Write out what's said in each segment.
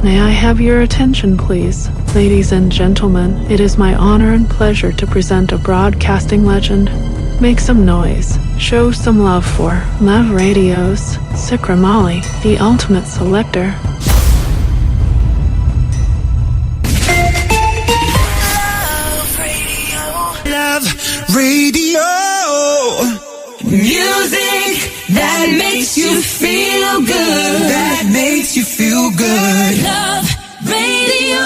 May I have your attention, please? Ladies and gentlemen, it is my honor and pleasure to present a broadcasting legend. Make some noise. Show some love for Love Radio's 𝐋𝐔𝐕 𝐑𝐚𝐝𝐢𝨨, the ultimate selector. Love Radio. Music that makes you feel good. That makes you feel good. Love Radio.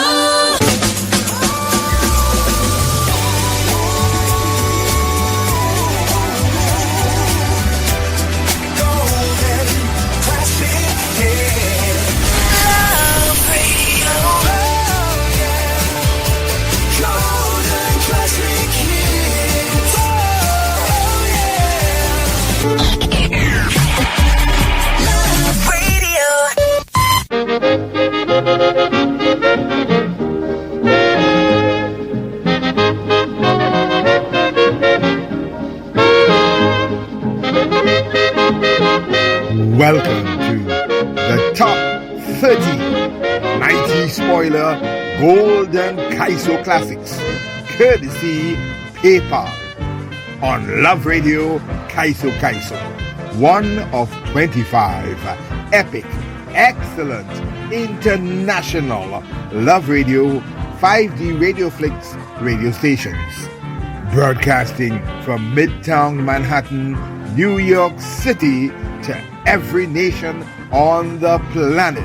Welcome to the top 30 90s spoiler Golden Kaiso Classics, courtesy PayPal on Love Radio Kaiso Kaiso. One of 25 epic, excellent, international Love Radio 5D Radio Flix radio stations, broadcasting from Midtown Manhattan, New York City to every nation on the planet,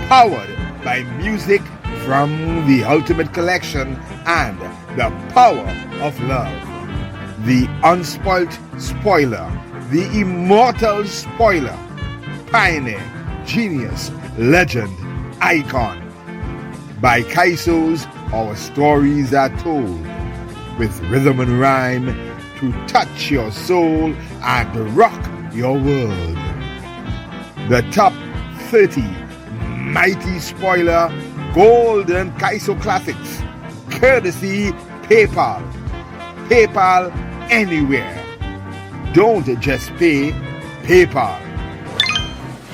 powered by music from the Ultimate Collection and the power of love. The unspoilt spoiler, the immortal spoiler, pioneer, genius, legend, icon. By Kaisos, our stories are told, with rhythm and rhyme to touch your soul and rock your world. The top 30 mighty spoiler Golden Kaiso Classics, courtesy PayPal. PayPal anywhere. Don't just pay, PayPal.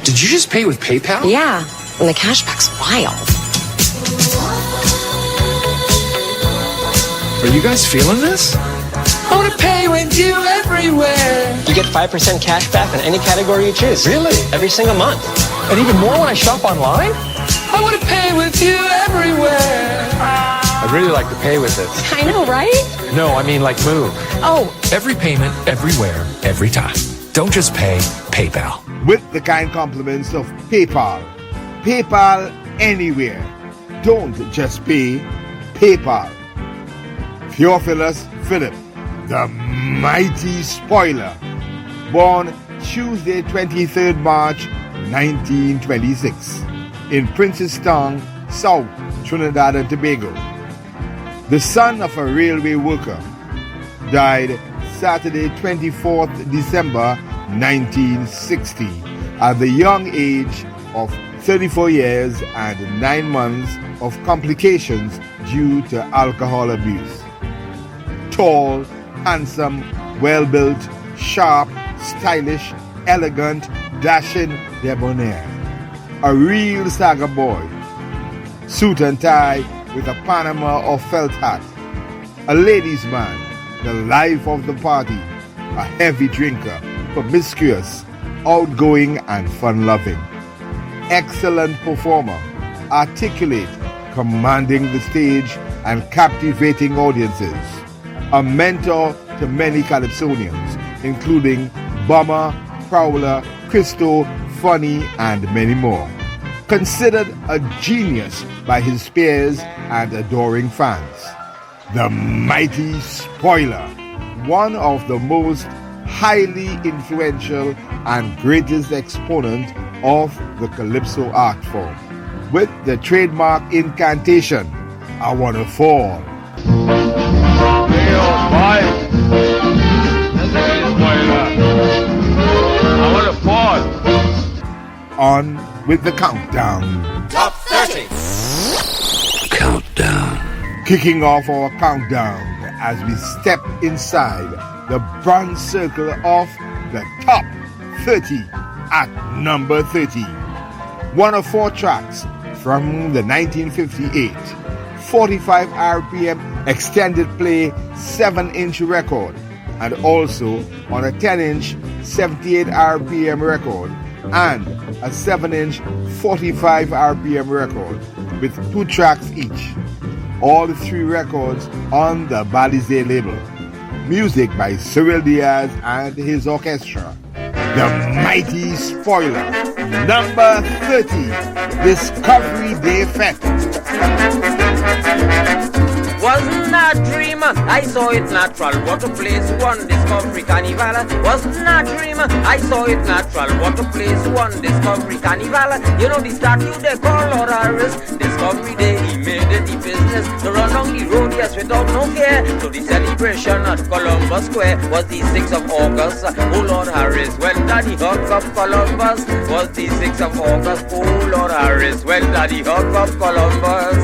Did you just pay with PayPal? Yeah, and the cashback's wild. Are you guys feeling this? I want to pay with you everywhere. You get 5% cash back on any category you choose. Really? Every single month. And even more when I shop online? I want to pay with you everywhere. I'd really like to pay with this. I know, right? No, I mean like move. Oh. Every payment, everywhere, every time. Don't just pay, PayPal. With the kind compliments of PayPal. PayPal anywhere. Don't just pay, PayPal. Theophilus Philip, the mighty spoiler, born Tuesday 23rd March 1926 in Princestown, South Trinidad and Tobago. The son of a railway worker, died Saturday 24th December 1960 at the young age of 34 years and 9 months of complications due to alcohol abuse. Tall, handsome, well-built, sharp, stylish, elegant, dashing, debonair. A real saga boy. Suit and tie with a Panama or felt hat. A ladies' man, the life of the party. A heavy drinker, promiscuous, outgoing and fun-loving. Excellent performer, articulate, commanding the stage and captivating audiences. A mentor to many Calypsonians, including Bomber, Prowler, Christo, Funny, and many more. Considered a genius by his peers and adoring fans. The mighty spoiler, one of the most highly influential and greatest exponent of the Calypso art form. With the trademark incantation, I wanna fall. I wanna fall. On with the countdown. Top 30. Countdown. Kicking off our countdown as we step inside the bronze circle of the top 30 at number 30. One of 4 tracks from the 1958 45 RPM extended play 7-inch record, and also on a 10-inch 78 RPM record and a 7-inch 45 RPM record with 2 tracks each. All the 3 records on the 𝐷𝐸 label. Music by 𝐶𝐕l 𝐑𝐚𝐝 and his orchestra. The Mighty Spoiler. Number 30, Discovery Day Fete. Wasn't a dream, I saw it natural. What a place, one Discovery Carnival. Wasn't a dream, I saw it natural. What a place, one Discovery Carnival. You know the statue they call Lord Harris. Discovery Day, he made it the business to run down the road, yes, without no care. So the celebration at Columbus Square was the 6th of August. Oh Lord Harris, when Daddy Hug of Columbus was the 6th of August. Oh Lord Harris, when Daddy Hug of Columbus.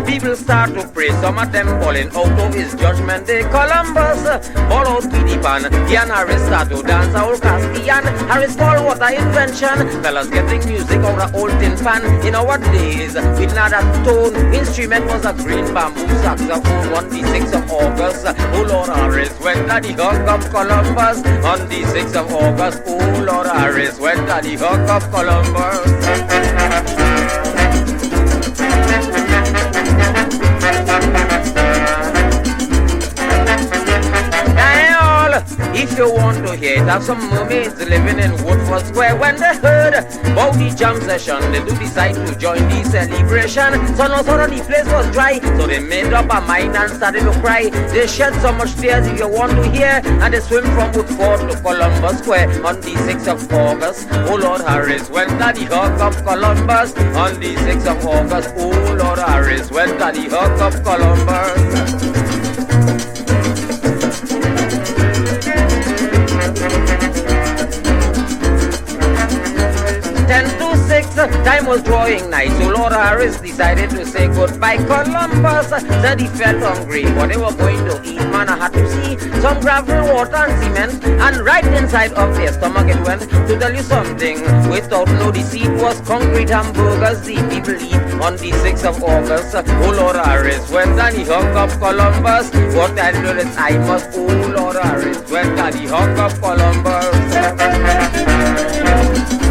People start to pray, some of them falling out of his judgment day. Columbus fall out with the pan. He and Harris start to dance a whole Caspian. Harris fall, what a invention. Fellas getting music out of old tin pan. In our days, with not a tone instrument was a green bamboo saxophone. On the 6th of August, oh Lord Harris, when Daddy Hug of Columbus. On the 6th of August, oh Lord Harris, when Daddy Hug of Columbus. If you want to hear it, have some mermaids living in Woodford Square. When they heard about the jam session, they do decide to join the celebration. So now suddenly the place was dry, so they made up a mind and started to cry. They shed so much tears if you want to hear, and they swim from Woodford to Columbus Square on the 6th of August. Oh Lord Harris, when Daddy Hug of Columbus. On the 6th of August, oh Lord Harris, when Daddy Hug of Columbus. Time was drawing nigh, so Lord Harris decided to say goodbye. Columbus said he felt hungry. What they were going to eat, man, I had to see some gravel, water and cement, and right inside of their stomach it went. To tell you something, without no deceit, was concrete hamburgers the people eat on the 6th of August. Oh Lord Harris, when Daddy Hug of Columbus, what I know that I must, oh Lord Harris, when Daddy Hug of Columbus.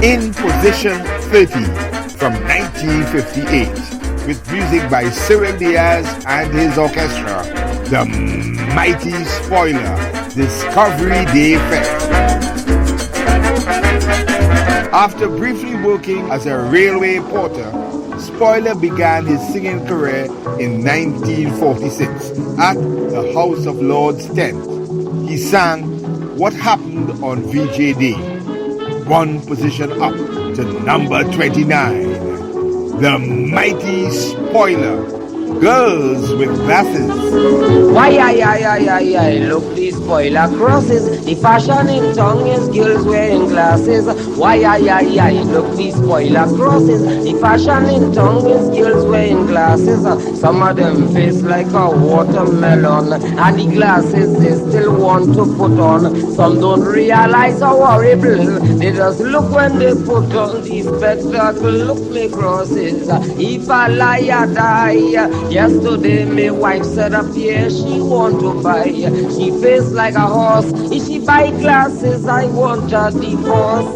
In position 30 from 1958, with music by 𝐶𝐕l 𝐑𝐚𝐝 and his orchestra, the Mighty Spoiler, Discovery Day Fete. After briefly working as a railway porter, Spoiler began his singing career in 1946 at the House of Lords tent. He sang What Happened on VJ Day, one position up to number 29. The Mighty Spoiler, Girls with Glasses. Why, look, the spoiler crosses. The fashion in tongue is girls wearing glasses. Why, look, the spoiler crosses. The fashion in tongue is girls wearing glasses. Some of them face like a watermelon, and the glasses they still want to put on. Some don't realize how horrible they just look when they put on the spectacle. Look, me crosses. If I lie, I die. Yesterday, my wife said up here she want to buy. She face like a horse. If she buy glasses, I want a divorce.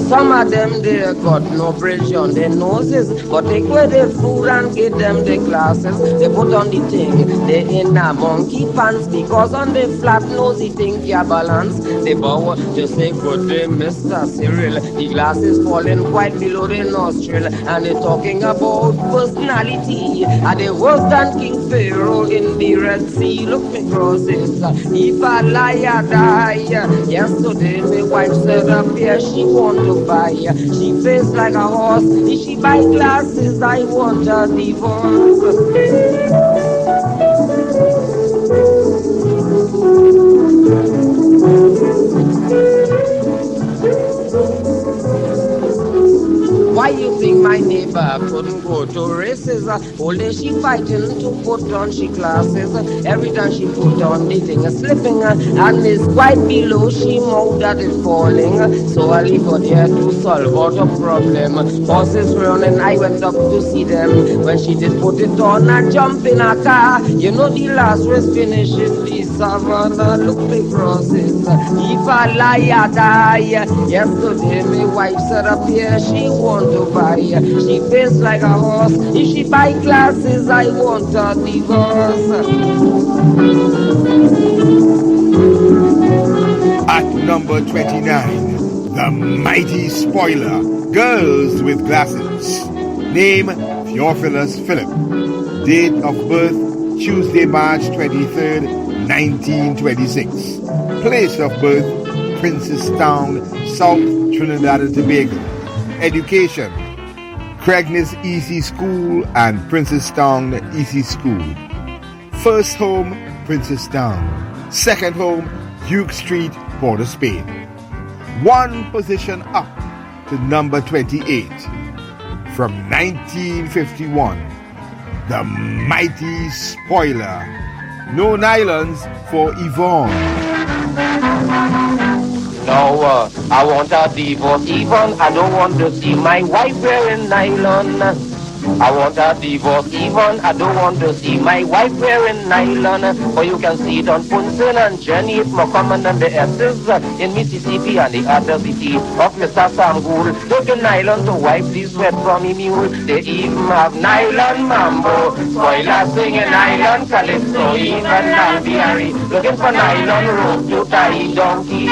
Some of them, they got no bridge on their noses, but take away their food and give them the glasses. They put on the thing, they in a monkey pants, because on the flat nose, they think you balance. They bow to say good day, Mr. Cyril. The glasses falling quite below the nostril, and they're talking about personality. And they worse than King Pharaoh in the Red Sea. Look, me crosses, if I lie, I die. Yesterday, my wife said up here she want to buy. She face like a horse. If she buy glasses, I want a divorce. you think my neighbor couldn't go to races? All day she fighting to put on she classes. Every time she put on the thing slipping, and it's quite below she mouth that is falling. So I leave her there to solve out a problem. Horses running, I went up to see them. When she did put it on and jump in a car, you know the last race finish in the savannah. Look the crosses. If I lie, I die. Yesterday, my wife said up here she want to buy. She feels like a horse. If she buy glasses, I want a divorce. At number 29, the mighty spoiler, Girls with Glasses. Name, Theophilus Philip. Date of birth, Tuesday, March 23rd, 1926. Place of birth, Princestown, South Trinidad and Tobago. Education, Cregnis EC School and Princestown EC School. First home, Princestown. Second home, Duke Street, Port of Spain. One position up to number 28. From 1951, the mighty spoiler. No nylons for Yvonne. No, I want a divorce, even I don't want to see my wife wearing nylon. I want a divorce, even I don't want to see my wife wearing nylon. For you can see it on Punson and Jenny, McCommon and the S's in Mississippi and the other city of Mr. Sam Gould. Taking nylon to wipe the sweat from a mule. They even have nylon mambo, spoilers singing nylon calypso, even Albiari looking for nylon rope to tie donkey.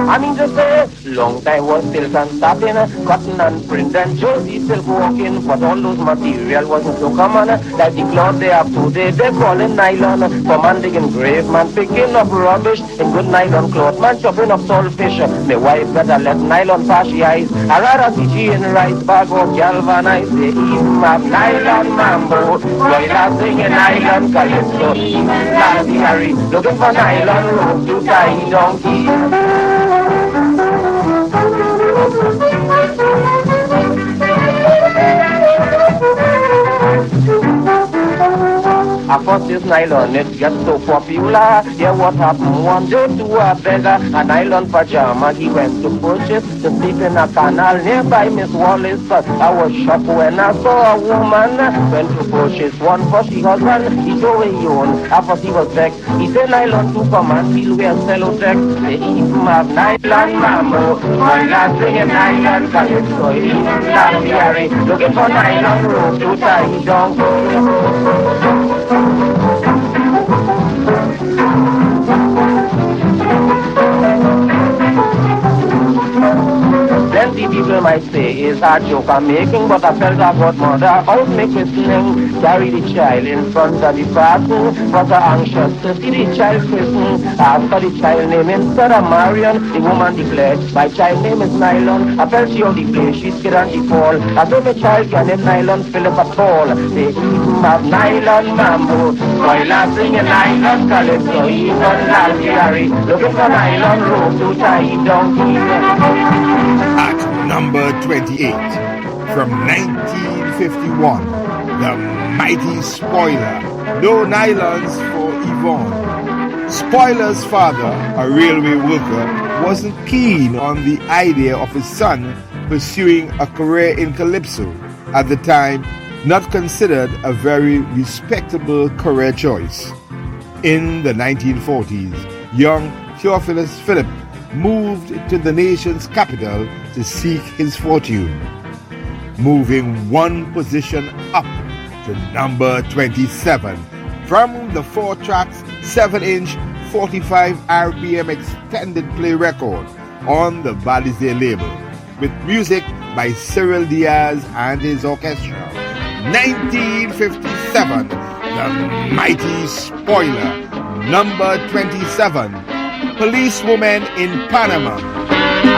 I mean to say, long time was silk and satin, cotton and print and jersey silk walking, but all those material wasn't so common, like the cloth they have today, they call it nylon. For man digging grave, man picking up rubbish, in good nylon cloth, man chopping up saltfish. My wife better let nylon pass the eyes, I rather see she in rice bag or galvanized. They even have nylon mambo, boilers singing nylon calypso, even Lassie Harry, looking for nylon rope to tie donkey. After this nylon, it gets so popular. Yeah, what happened one day to a beggar? A nylon pajama he went to purchase to sleep in a canal nearby Miss Wallace. But I was shocked when I saw a woman went to purchase one for she husband. He threw away own after he was vexed. He said nylon to come and he'll wear cellotex. They even have nylon mambo, nylon singing nylon calypso, even Lassie Harry looking for nylon rope to tie donkey. Plenty people might say it's a joke I'm making, but I felt a godmother out me christening. Carry the child in front of the parson, was anxious to see the child christened. After the child name instead of Marion, the woman declared, my child name is Nylon. I felt she on the place, she scared and she fall. As if a child can name Nylon Philip at all. They even have nylon mambo, spoilers singing nylon calypso, even Lassie Harry looking for nylon rope to tie donkey. At number 28, from 1951, the mighty spoiler, No Nylons for Yvonne. Spoiler's father, a railway worker, wasn't keen on the idea of his son pursuing a career in calypso, at the time not considered a very respectable career choice. In the 1940s, young Theophilus Philip moved to the nation's capital to seek his fortune, moving one position up to number 27 from the 4-track 7-inch 45 RPM extended play record on the 𝐷𝐴 label, with music by Cyril Diaz and his orchestra. 1957, the mighty spoiler, number 27, Policewoman in Panama.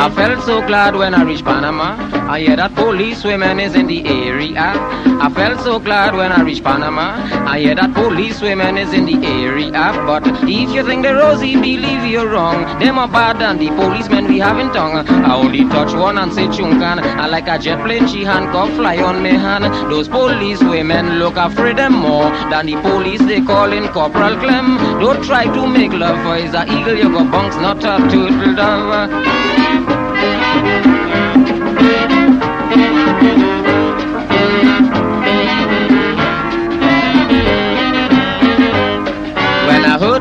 I felt so glad when I reached Panama. I hear that policewoman is in the area. I felt so glad when I reached Panama. I hear that police women is in the area. But if you think the Rosie believe you're wrong, them are bad than the policemen we have in tongue. I only touch one and say chunkan. I like a jet plane, she handcuff fly on me hand. Those police women look afraid them more than the police they call in Corporal Clem. Don't try to make love, for is a eagle you go bunks, not a turtle dove.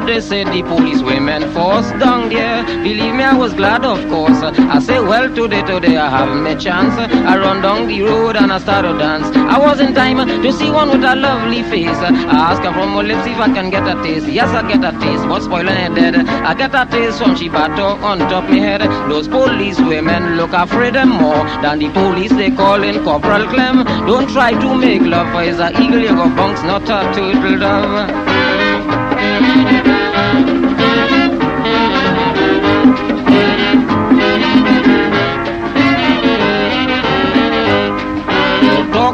They said the police women forced down there. Believe me, I was glad, of course. I say, well, today I have my chance. I run down the road and I start to dance. I was in time to see one with a lovely face. I ask her from her lips if I can get a taste. Yes, I get a taste, but spoiling it dead. I get a taste from she batter on top me head. Those police women look afraid them more than the police they call in Corporal Clem. Don't try to make love, for is a eagle you go bunks, not a turtle dove.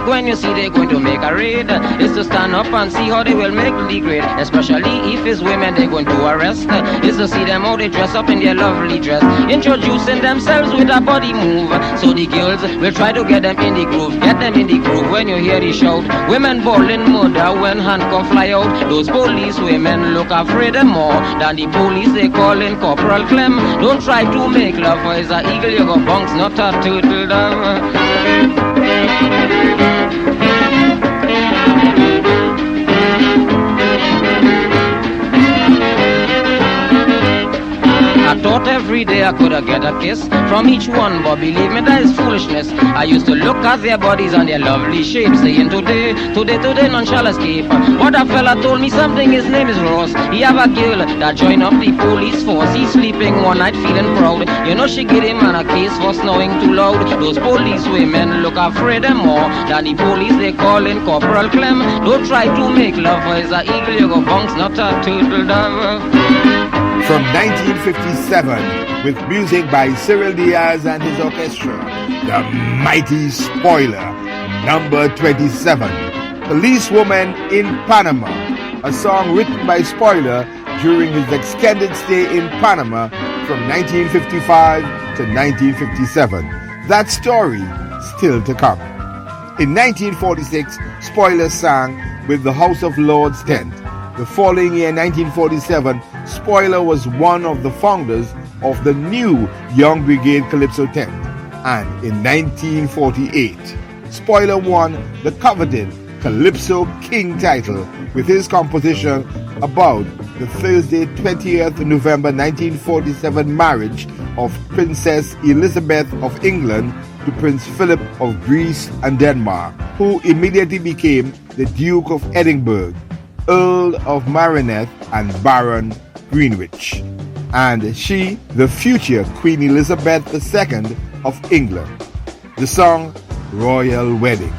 When you see they're going to make a raid, is to stand up and see how they will make the grade. Especially if it's women they're going to arrest, is to see them how they dress up in their lovely dress, introducing themselves with a body move. So the girls will try to get them in the groove, get them in the groove. When you hear the shout, women bawling murder when handcuffs fly out. Those police women look afraid them more than the police they call in Corporal Clem. Don't try to make love, for is a eagle you go bunks, not a turtle dove. I thought every day I could get a kiss from each one, but believe me, that is foolishness. I used to look at their bodies and their lovely shapes, saying today, none shall escape. But a fella told me something, his name is Ross. He have a girl that joined up the police force. He's sleeping one night feeling proud. You know she get him on a case for snoring too loud. Those police women look afraid them more than the police they call in Corporal Clem. Don't try to make love, for is a eagle you go bunks, not a turtle dove. From 1957, with music by Cyril Diaz and his orchestra, the mighty Spoiler, number 27, Policewoman in Panama, a song written by Spoiler during his extended stay in Panama from 1955 to 1957. That story still to come. In 1946, Spoiler sang with the House of Lords tent. The following year, 1947, Spoiler was one of the founders of the new Young Brigade Calypso tent. And in 1948, Spoiler won the coveted Calypso King title with his composition about the Thursday, 20th November 1947 marriage of Princess Elizabeth of England to Prince Philip of Greece and Denmark, who immediately became the Duke of Edinburgh, Earl of Marineth and Baron Greenwich, and she, the future Queen Elizabeth II of England. The song, Royal Wedding.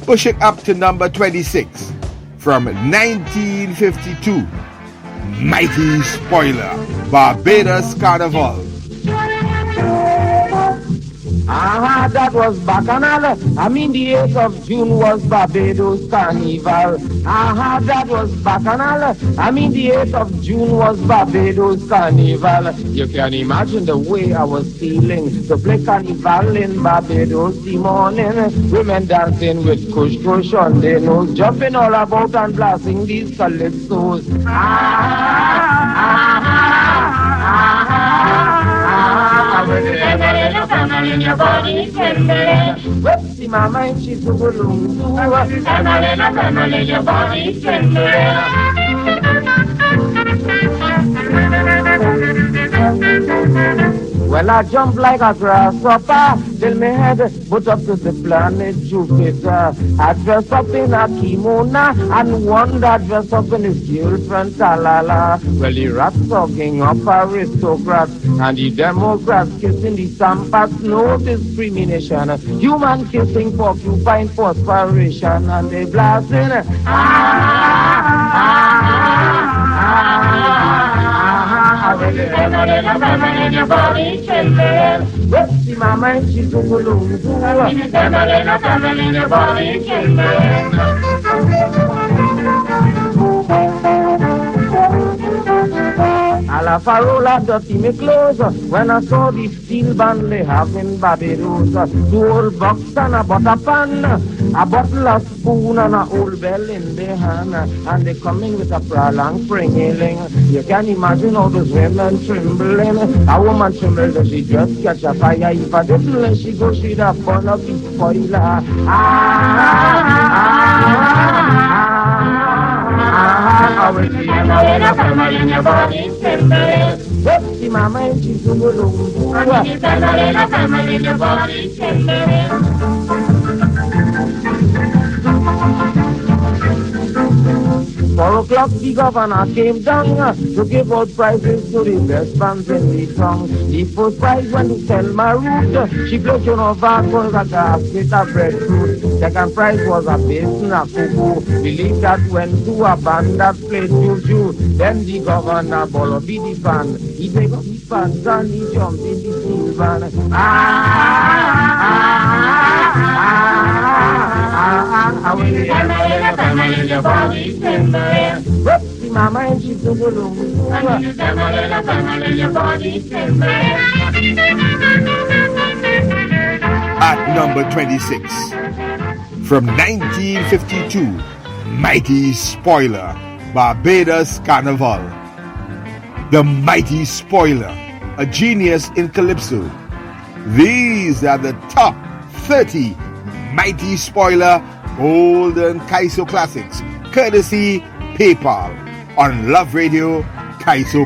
Pushing up to number 26, from 1952, Mighty Spoiler, Barbados Carnival. That was Bacchanal. I mean the 8th of June was Barbados Carnival. That was Bacchanal. I mean the 8th of June was Barbados Carnival. You can imagine the way I was feeling to play Carnival in Barbados the morning. Women dancing with kush on their nose, jumping all about and blasting these calypsos. In your body, Whoopsie, mama, and she's a balloon. family in your body, Well, I jump like a grasshopper till my head put up to the planet Jupiter. I dress up in a kimono and one that dress up in his girlfriend Talala. Well, the rats talking up aristocrats and the Democrats kissing the Sampas. No discrimination. Human kissing porcupine perspiration and they blasting. When you tremble in your family, your body trembles. Whoopsie mama and she's a balloon. When you tremble in your family, your body trembles. A la farola dirty me clothes when I saw the steel band they have in Barbados. 2 old box and a butter pan, a bottle of spoon and a old bell in their hand, and they coming with a prolonged springing. You can imagine all those women trembling. A woman trembles and she just catch a fire. If I didn't let she go, she'd have burn up the spoiler. I will see your family in your body trembles. Whoopsie mama and she's a balloon. When you tremble in your family, your body trembles. 4 o'clock the governor came down to give out prizes to the best bands in the town. The first prize went to Selma Root. She played Joan of Arc with a basket of breadfruit. Second prize was a basin of cocoa. Believe that went to a band that played juju. Then the governor ball up the pan. He take up his pants and he jumped in the steel van. When you tremble in your family, your body trembles. Whoopsie mama and she took a look. When you tremble in your family, your body trembles. At number 26, from 1952, Mighty Spoiler, Barbados Carnival. The Mighty Spoiler, a genius in calypso. These are the top 30 Mighty Spoiler Golden Kaiso Classics, courtesy PayPal on Love Radio Kaiso.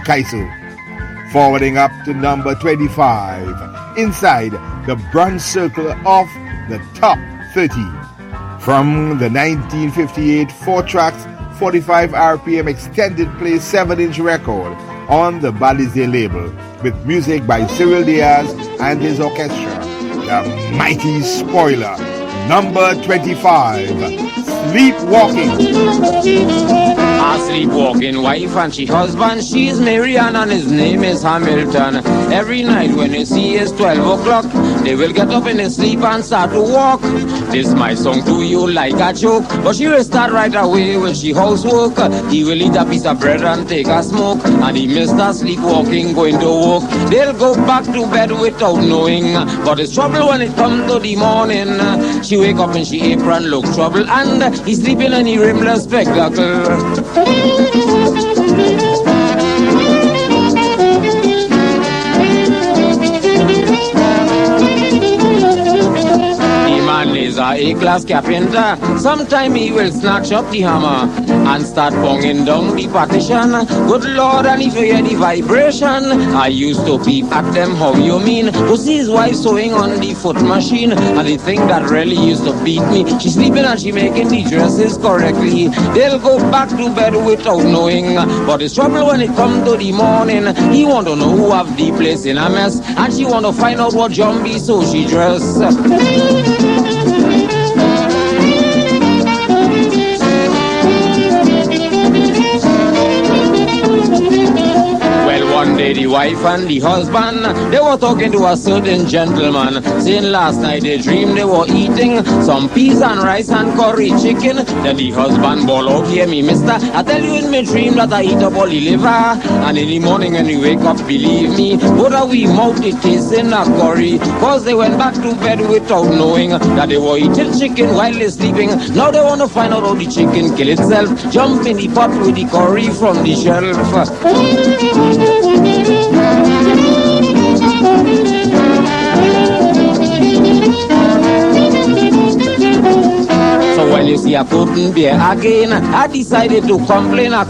Forwarding up to number 25, inside the bronze circle of the top 30. From the 1958 4 tracks, 45 RPM extended play 7-inch record on the 𝐷𝐻𝐻𝐻 label, with music by Cyril Diaz and his orchestra. The Mighty Spoiler, number 25, Sleepwalking. A sleepwalking wife and she husband, she's Marianne and his name is Hamilton. Every night when they see it's 12 o'clock, they will get up in their sleep and start to walk. This my song to you like a joke, but she will start right away when she housework. He will eat a piece of bread and take a smoke, and he Mr. Sleepwalking going to work. They'll go back to bed without knowing, but it's trouble when it comes to the morning. She wake up and she apron look trouble, and he's sleeping in a rimless spectacle. Man is a A-class carpenter. Sometime he will snatch up the hammer and start banging down the partition. Good Lord, and if you hear the vibration, I used to peep at them, how you mean? To see his wife sewing on the foot machine, and the thing that really used to beat me, she's sleeping and she making the dresses correctly. They'll go back to bed without knowing, but it's trouble when it comes to the morning. He want to know who have the place in a mess, and she want to find out what jumbie so she dress. One day the wife and the husband, they were talking to a certain gentleman, saying last night they dreamed they were eating some peas and rice and curry chicken. Then the husband bawled out, hear me mister, I tell you in my dream that I eat up all the liver, and in the morning when we wake up, believe me, what are we mouth it tasting a curry, cause they went back to bed without knowing that they were eating chicken while they're sleeping. Now they want to find out how the chicken kill itself, jump in the pot with the curry from the shelf. So when you see I couldn't bear again, I decided to complain. I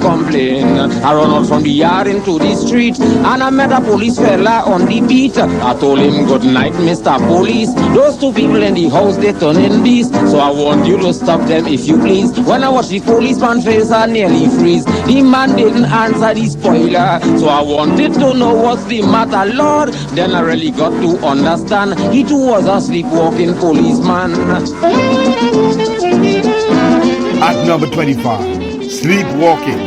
run out from the yard into the street, and I met a police fella on the beat. I told him, good night, Mr. Police. Those two people in the house, they turn in beast. So I want you to stop them if you please. When I watch the policeman face, I nearly freeze. The man didn't answer the spoiler, so I wanted to know what's the matter, Lord. Then I really got to understand, he too was a sleepwalking policeman. At number 25, Sleepwalking,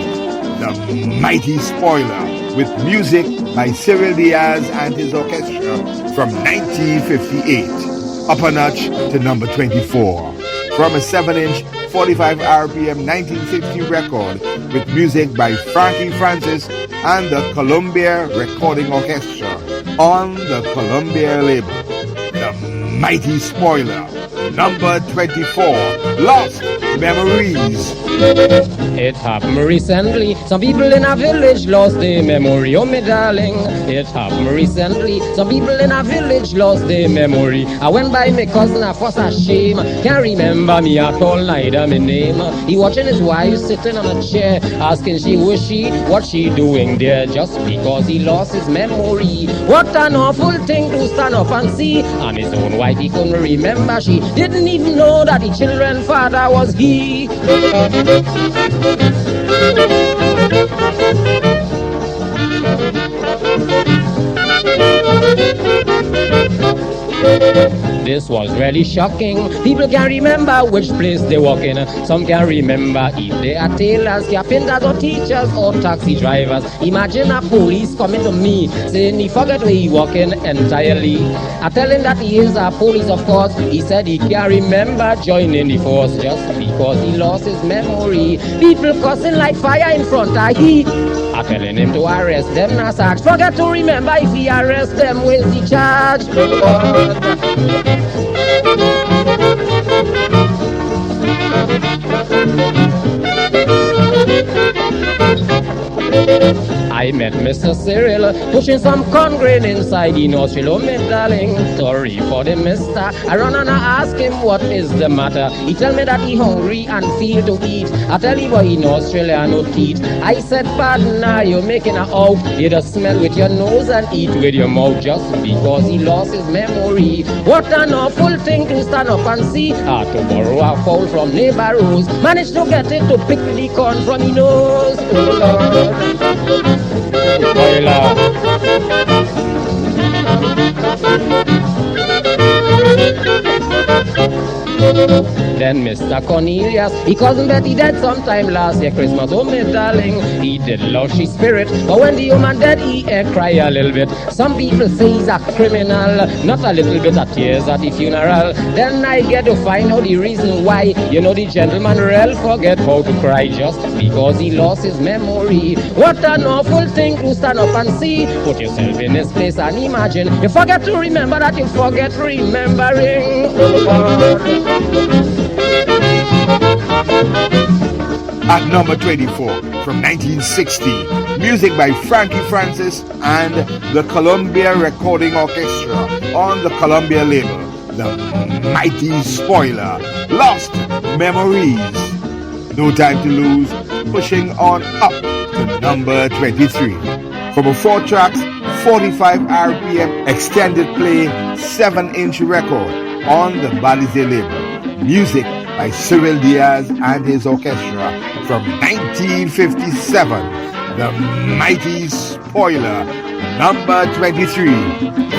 the Mighty Spoiler, with music by Cyril Diaz and his orchestra from 1958. Up a notch to number 24. From a 7-inch 45 RPM 1960 record with music by Frankie Francis and the Columbia Recording Orchestra on the Columbia label. The Mighty Spoiler, number 24, Lost Memories. It happened recently. Some people in a village lost their memory. Oh, me darling. It happened recently. Some people in a village lost their memory. I went by my cousin, I fuss a shame. Can't remember me at all, neither my name. He watching his wife sitting on a chair, asking she was she, what she doing there, just because he lost his memory. What an awful thing to stand up and see. And his own wife he couldn't remember. She didn't even know that the children's father was he. This was really shocking. People can't remember which place they walk in. Some can't remember if they are tailors, carpenters or teachers or taxi drivers. Imagine a police coming to me saying he forget where he walk in entirely. I tell him that he is a police, of course. He said he can't remember joining the force just because he lost his memory. People cussing like fire in front of he. I telling him to arrest them, not search. Forget to remember if he arrest them, where's the charge? I met Mr. Cyril pushing some corn grain inside the nostril. Oh, my darling, sorry for the mister. I run and I ask him what is the matter. He tell me that he hungry and feel to eat. I tell him boy in Australia no teeth. I said, pardon, now you're making a out. You just smell with your nose and eat with your mouth just because he lost his memory. What an awful thing to stand up and see. I to borrow a fowl from neighbor Rose. Managed to get it to pick the corn from his nose. Oh, Lord. Then Mr. Cornelius, he cousin Betty dead sometime last year Christmas. Oh, my darling, he did love she spirit, but when the woman dead, he cry a little bit. Some people say he's a criminal, not a little bit of tears at the funeral. Then I get to find out the reason why. You know the gentleman real forget how to cry just because he lost his memory. What an awful thing to stand up and see. Put yourself in his place and imagine. You forget to remember that you forget remembering. At number 24, from 1960, music by Frankie Francis and the Columbia Recording Orchestra on the Columbia label. The Mighty Spoiler, Lost Memories. No time to lose, pushing on up to number 23. From a 4-track, 45 RPM extended play 7-inch record on the 𝐵𝐵𝐷𝐴 label. Music by Cyril Diaz and his orchestra from 1957. The Mighty Spoiler, number 23.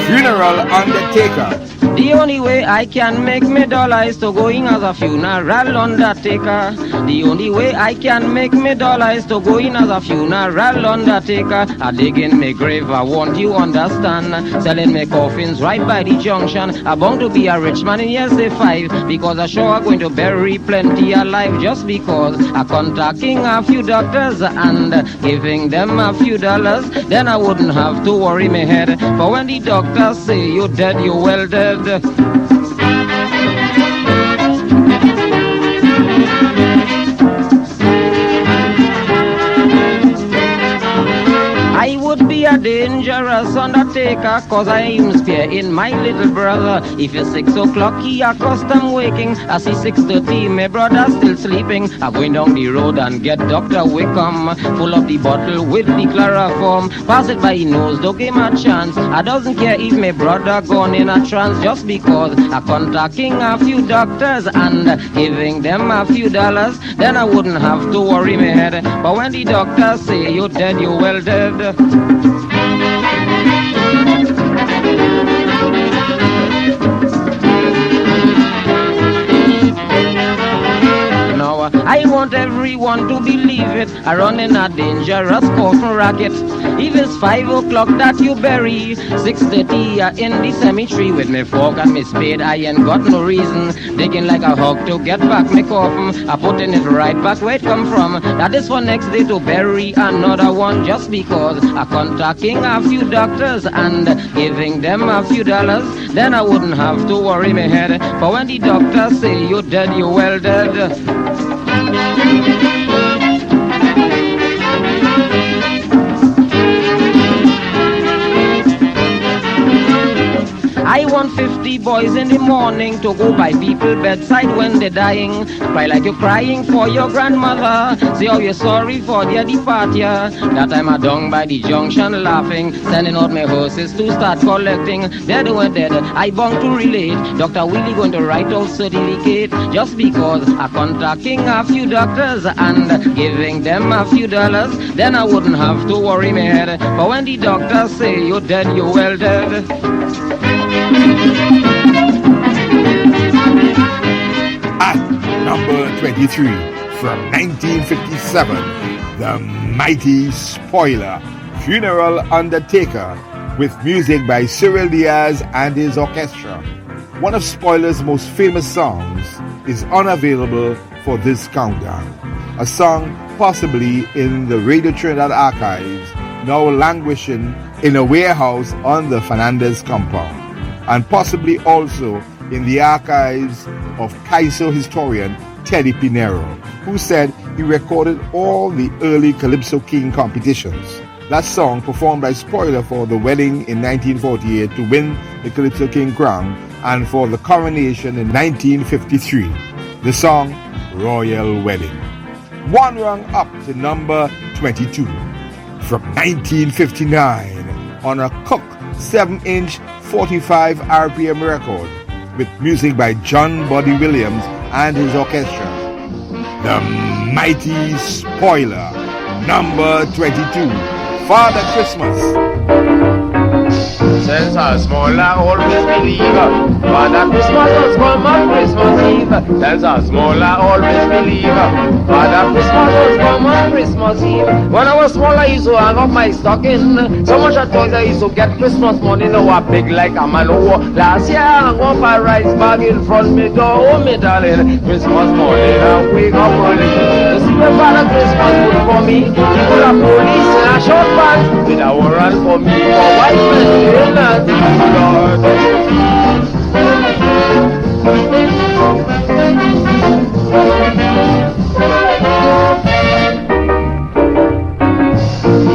Funeral Undertaker. The only way I can make me dollar is to going as a funeral undertaker. The only way I can make me dollar is to go in as a funeral undertaker. I dig in my grave, I want you understand. Selling my coffins right by the junction. I'm bound to be a rich man in years 5 because I sure I'm going to bury plenty alive just because I contacting a few doctors and giving them a few dollars. Then I wouldn't have to worry my head. For when the doctors say you're dead, you're well dead. I would be a dangerous undertaker, cause I am sparing my little brother. If it's 6 o'clock, he accustomed waking. I see 6:30, my brother still sleeping. I'm going down the road and get Dr. Wickham. Full up the bottle with the chloroform. Pass it by his nose, don't give him a chance. I doesn't care if my brother gone in a trance, just because I'm contacting a few doctors and giving them a few dollars. Then I wouldn't have to worry my head. But when the doctors say you're dead, you're well dead. I want everyone to believe it. I run in a dangerous coffin racket. If it's 5 o'clock that you bury, 6:30 in the cemetery with me fork and me spade. I ain't got no reason digging like a hog to get back me coffin. I putting it right back where it come from. That is for next day to bury another one, just because I contacting a few doctors and giving them a few dollars. Then I wouldn't have to worry me head. But when the doctors say you're dead, you're well dead. I want 50 boys in the morning to go by people's bedside when they're dying. Cry like you're crying for your grandmother. Say how you're sorry for their departure. That time I down by the junction laughing, sending out my horses to start collecting. Dead when dead, I bound to relate. Dr. Willie going to write out certificate just because I contacting a few doctors and giving them a few dollars. Then I wouldn't have to worry me head. But when the doctors say you're dead, you're well dead. At number 23 from 1957, the mighty Spoiler, Funeral Undertaker, with music by Cyril Diaz and his orchestra. One of Spoiler's most famous songs is unavailable for this countdown, a song possibly in the Radio Trinidad archives, now languishing in a warehouse on the Fernandez compound, and possibly also in the archives of CAISO historian Teddy Pinero, who said he recorded all the early Calypso King competitions. That song, performed by Spoiler for the wedding in 1948 to win the Calypso King crown, and for the coronation in 1953. The song, Royal Wedding. One rung up to number 22 from 1959 on a Cook 7-inch 45 RPM record with music by John Buddy Williams and his orchestra. The mighty Spoiler, number 22, Father Christmas. Since I was small, I always believe Father Christmas was come on Christmas Eve. Since I was small, I always believe Father Christmas was come on Christmas Eve. When I was small, I used to hang up my stocking. So much of toys I used to get Christmas money. Now I'm big like a man. Last year, I hung up a rice bag in front of me door. Oh, me darling, Christmas morning, I wake up early to see my Father Christmas good for me. He put a police in a short pants with a warrant for me for white men. Lord.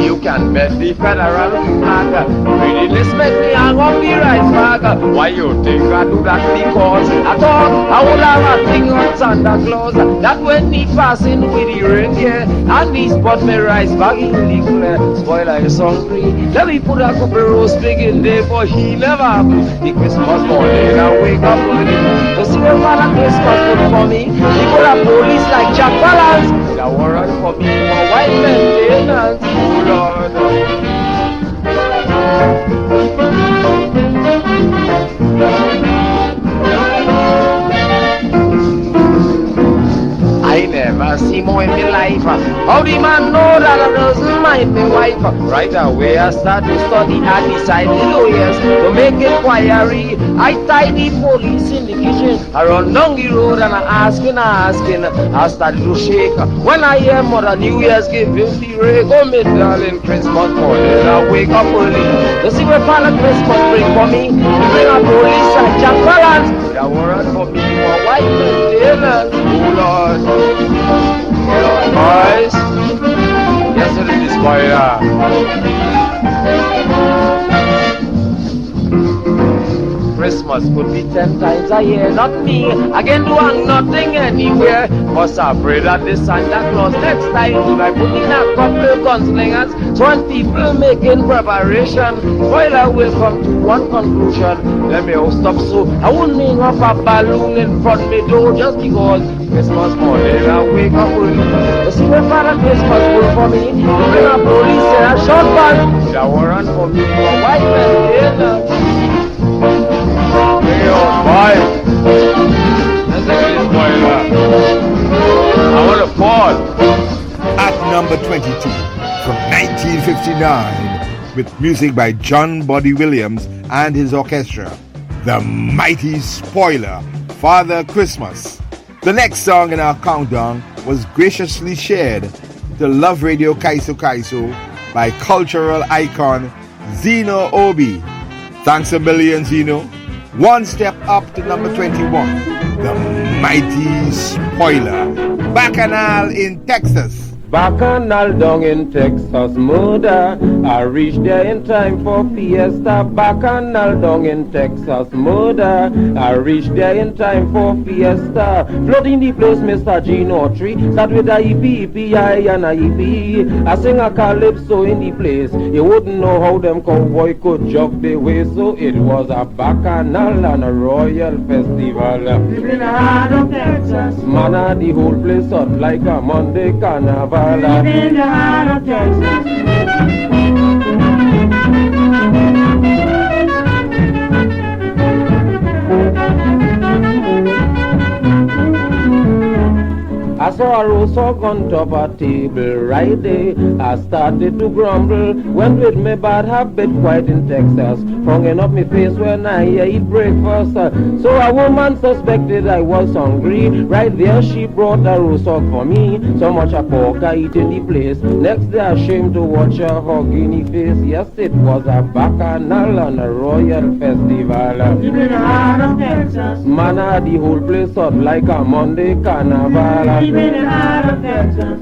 You can bet the federal flag. Reading this make me hang up the right flag. Why you think I do that? Because I thought I would have a thing on Santa Claus that when he passing with the reindeer and he spot me rice bag in the clear. Spoiler is hungry. Let me put a couple roast pig in there, but he never happened. The Christmas morning I wake up early to see my Father Christmas good for me. He put a police like Jack Palance with a warrant for me for white maintenance. Oh Lord. I never see more in my life. How the man know that I doesn't mind my wife? Right away I start to study and decide little years to make inquiry. I tie the police in the kitchen. I run down the road and I asking. I started to shake when I hear Mother New Year's give him the rake. Oh me darling, Christmas morning I wake up early to see what Father Christmas bring for me. He bring a police and Jack Palance with a warrant for me for white maintenance. Oh Lord. Boys, yes it is Spoiler. Christmas could be 10 times a year, not me. I can do nothing anywhere. Cause I pray that the Santa Claus next time I put in a couple of gunslingers. So when people making preparation, Spoiler will come to one conclusion. Let me all stop so I wouldn't hang up a balloon in front of me door just because Christmas morning I wake up early to see my Father Christmas good for me. He bring a police in a short band with a warrant for me for white men. Hey, oh boy, that's a good Spoiler. I want to 22 from 1959 with music by John Buddy Williams and his orchestra, The Mighty Spoiler, Father Christmas. The next song in our countdown was graciously shared to Love Radio 𝐂𝐨 by cultural icon Zeno Obi. Thanks a million, Zeno. One step up to number 21, The Mighty Spoiler, Bacchanal in Texas. Bacchanal down in Texas, murder. I reached there in time for fiesta. Bacchanal down in Texas, murder. I reached there in time for fiesta. Flooding the place, Mr. Gino Tree. Start with a EPI and a EP. I sing a calypso in the place. You wouldn't know how them cowboy could jog the way. So it was a bacchanal and a royal festival. Deep in the heart of Texas. Man, the whole place hot like a Monday carnival. Deep in the heart of Texas. I saw a roast hog on top of a table right there. I started to grumble, went with me bad habit quite in Texas, hanging up my face when I eat breakfast. So a woman suspected I was hungry. Right there she brought a roast hog for me. So much a pork I eat in the place. Next day ashamed to watch a hog in the face. Yes, it was a bacchanal and a royal festival. Deep in the heart of Texas. Man, the whole place hot like a Monday carnival. Deep in the heart of Texas.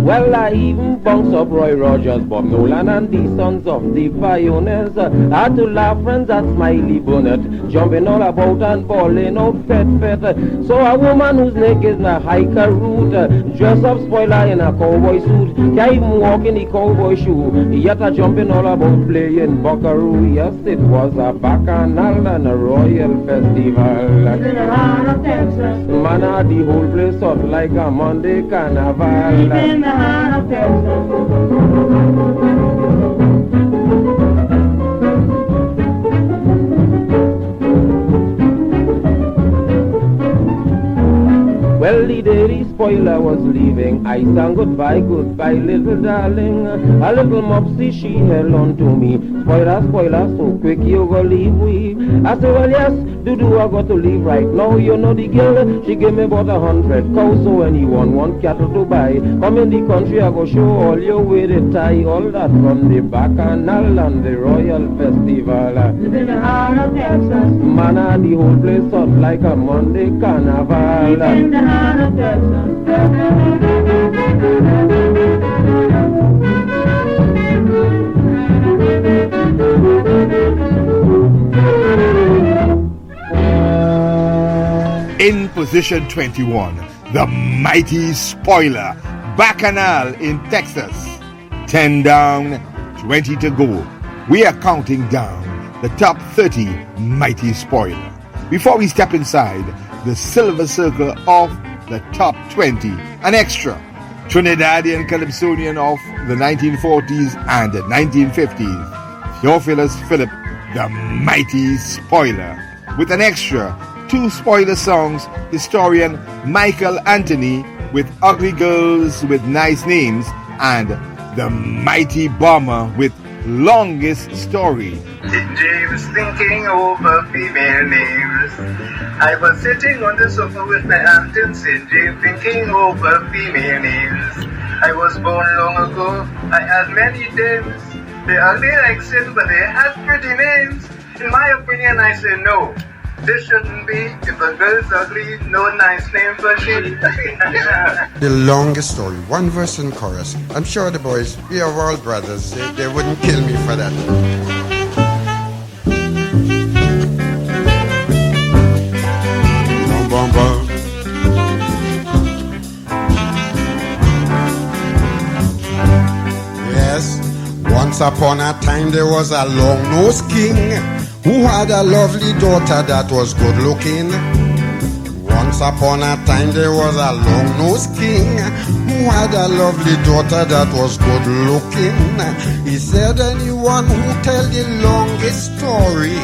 Well, I even bounced up Roy Rogers, Bob Nolan, and the sons of the pioneers. I had to laugh friends at Smiley Bonnet, jumping all about and balling out fet. So a woman whose neck is a hiker route, dressed up spoiler in a cowboy suit, can't even walk in the cowboy shoe, yet a jumping all about playing buckaroo. Yes, it was a bacchanal and a royal festival. Deep in the heart of Texas. Man, the whole place hot like a Monday carnival. Deep in the heart of Texas. Well, the day the spoiler was leaving, I sang goodbye, goodbye, little darling. A little mopsy, she held on to me. Spoiler, spoiler, so quick you go leave we. I said, well, yes, do I got to leave right now. You know the girl, she gave me about 100 cows, so anyone want cattle to buy. Come in the country, I go show all your way the tie. All that from the bacchanal and the royal festival. Deep in the heart of Texas. Man, the whole place hot like a Monday carnival. Deep in the heart of Texas. In position 21, The Mighty Spoiler, Bacchanal in Texas. 10 down, 20 to go. We are counting down the top 30 Mighty Spoiler. Before we step inside the silver circle of the top 20, an extra Trinidadian Calypsonian of the 1940s and the 1950s, Theophilus Philip, The Mighty Spoiler. With an extra 2 spoiler songs, historian Michael Anthony with Ugly Girls with Nice Names and The Mighty Bomber with Longest Story. Jay was thinking over female names. I was sitting on the sofa with my aunt and Cindy, thinking over female names. I was born long ago, I had many dames. They ugly like sin, but they had pretty names. In my opinion, I say no. This shouldn't be. If a girl's ugly, no nice name for she. The longest story, one verse and chorus. I'm sure the boys, we are all brothers, they wouldn't kill me for that. Bum, bum, bum. Yes, once upon a time there was a long-nosed king who had a lovely daughter that was good looking. Once upon a time there was a long-nosed king who had a lovely daughter that was good looking. He said anyone who tell the longest story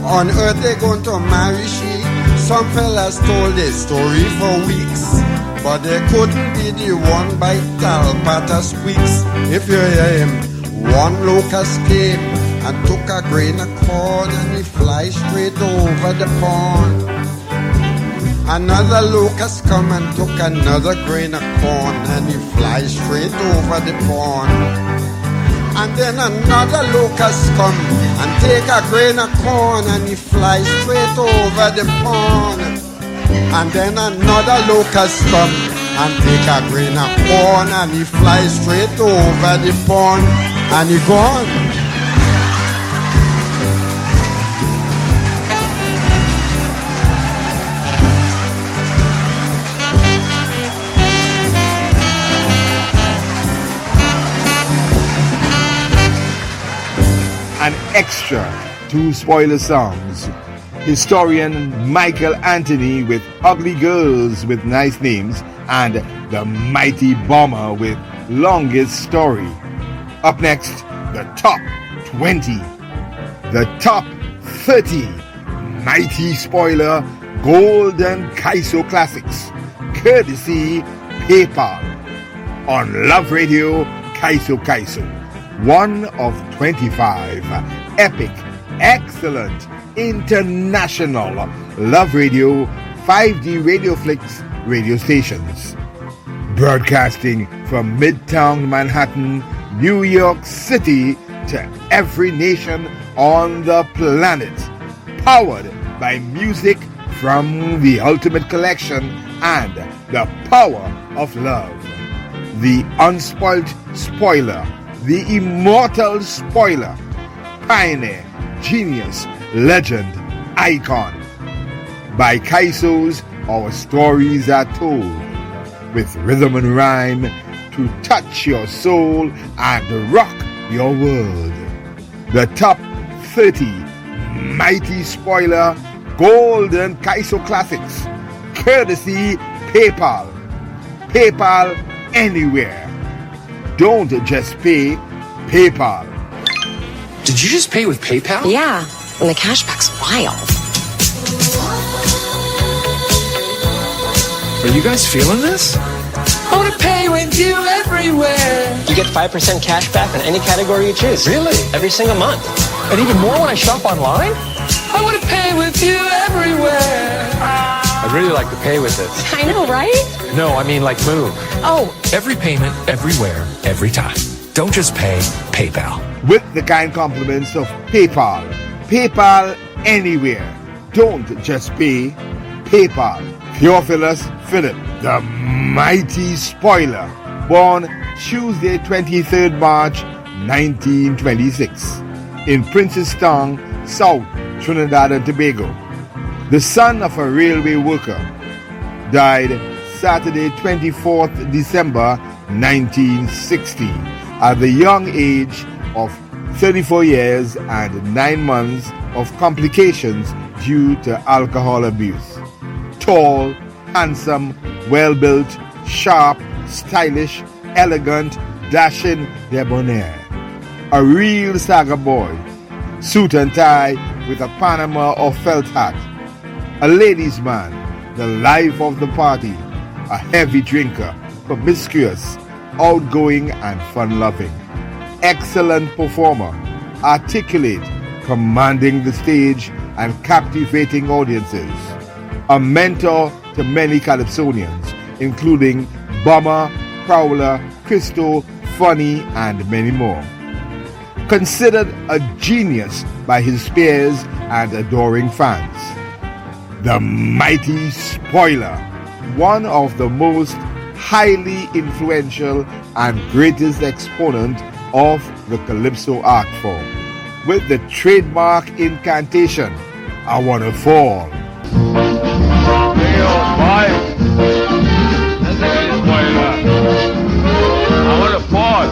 on earth they're going to marry she. Some fellas told their story for weeks, but they couldn't be the one by Talpata squeaks. If you hear him, one locust came and took a grain of corn and he fly straight over the pond. Another locust come and took another grain of corn and he fly straight over the pond. And then another locust come and take a grain of corn and he fly straight over the pond. And then another locust come and take a grain of corn and he fly straight over the pond and he gone. An extra 2 spoiler songs. Historian Michael Anthony with Ugly Girls with Nice Names and The Mighty Bomber with Longest Story. Up next, the top 20. The top 30 Mighty Spoiler Golden Kaiso Classics, courtesy PayPal on Love Radio 𝐾𝐲. One of 25 epic, excellent, international Love Radio 5D Radio Flicks radio stations. Broadcasting from Midtown Manhattan, New York City to every nation on the planet. Powered by music from the Ultimate Collection and the Power of Love. The unspoiled spoiler, the immortal spoiler, pioneer, genius, legend, icon. By Kaiso's Our Stories Are Told, with rhythm and rhyme to touch your soul and rock your world. The top 30 Mighty Spoiler Golden Kaiso Classics, courtesy PayPal. PayPal anywhere. Don't just pay, PayPal. Did you just pay with PayPal? Yeah, and the cashback's wild. Are you guys feeling this? I want to pay with you everywhere. You get 5% cash back on any category you choose. Really? Every single month. And even more when I shop online? I want to pay with you everywhere. I'd really like to pay with this. I know, right? No, I mean like move. Oh. Every payment, everywhere, every time. Don't just pay, PayPal. With the kind compliments of PayPal. PayPal anywhere. Don't just pay, PayPal. Theophilus Philip, the mighty spoiler, born Tuesday 23rd March 1926 in Princestown, South Trinidad and Tobago. The son of a railway worker, died Saturday 24th December 1960 at the young age of 34 years and 9 months of complications due to alcohol abuse. Tall, handsome, well-built, sharp, stylish, elegant, dashing, debonair. A real saga boy, suit and tie with a Panama or felt hat. A ladies' man, the life of the party, a heavy drinker, promiscuous, outgoing and fun-loving. Excellent performer, articulate, commanding the stage and captivating audiences. A mentor to many Calypsonians, including Bomber, Prowler, Christo, Funny, and many more. Considered a genius by his peers and adoring fans. The mighty spoiler, one of the most highly influential and greatest exponent of the Calypso art form, with the trademark incantation, I Wanna Fall. I wanna fall.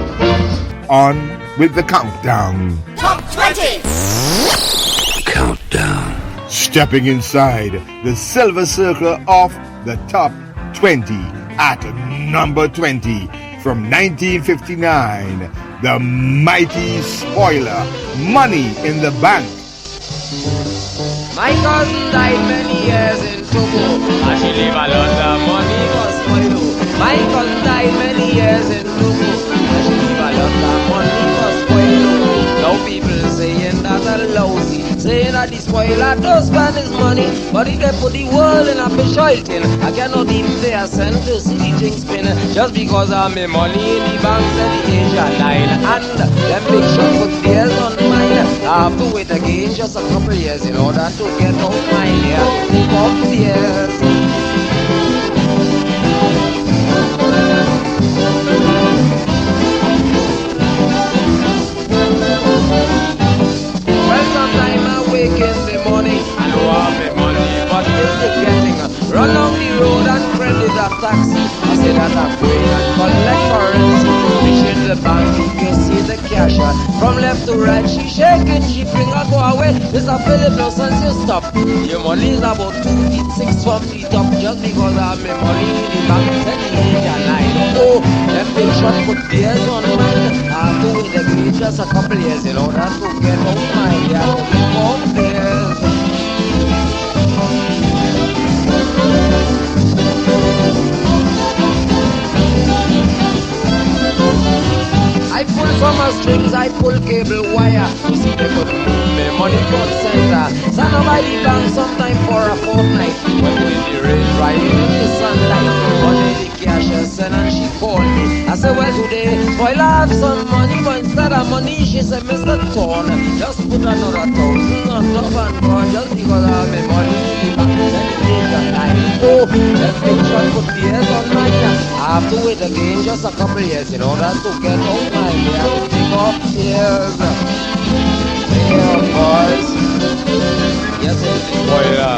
On with the countdown. Top 20. Countdown. Stepping inside the silver circle of the top 20 at number 20 from 1959, the mighty spoiler, Money in the Bank. My cousin died many years in Togo, and she leave a lot of money for spoil. My cousin died many years in Togo, and she leave a lot of money for spoil. Now people saying that a lousy, saying that the spoiler does spend his money, but he can put the world in a fish oil tin. I cannot even pay a cent to see the thing spin, just because of my money in the banks and the Asian line. And them big shot put beers on mine. I have to wait again just a couple years in order to get out mine here. Think of beers. Well, sometime I wake in the morning, I know I have the money, but still the getting run on the road and credit a taxi. I say that I'm going and collect currency. Reach in the bank, you can see the cashier. From left to right, she shaking, she finger go away. Mr. Philip, no sense you stop. Your money is about 2 feet 6 from the top, just because I have my money in the bank. Tell me and I know them big shot put beers on mine. I have to wait again just a couple years in order to get out mine. Yeah, to pick up beers. I pull from my strings, I pull cable wire to see they could move me money from center. Stand up by the bank sometime for a fortnight, when we the rain riding in the sunlight. One day the cashier sent and she called me. I said, well today, spoil I have some money, but instead of money, she said, Mr. Torn, just put another 1,000 on top and gone, just because I have my money in the bank. Oh, that big shot put beers on mine. I have to wait again just a couple years in order to get out mine. We have to take off beers. Yeah, boys. Yes, it's the spoiler.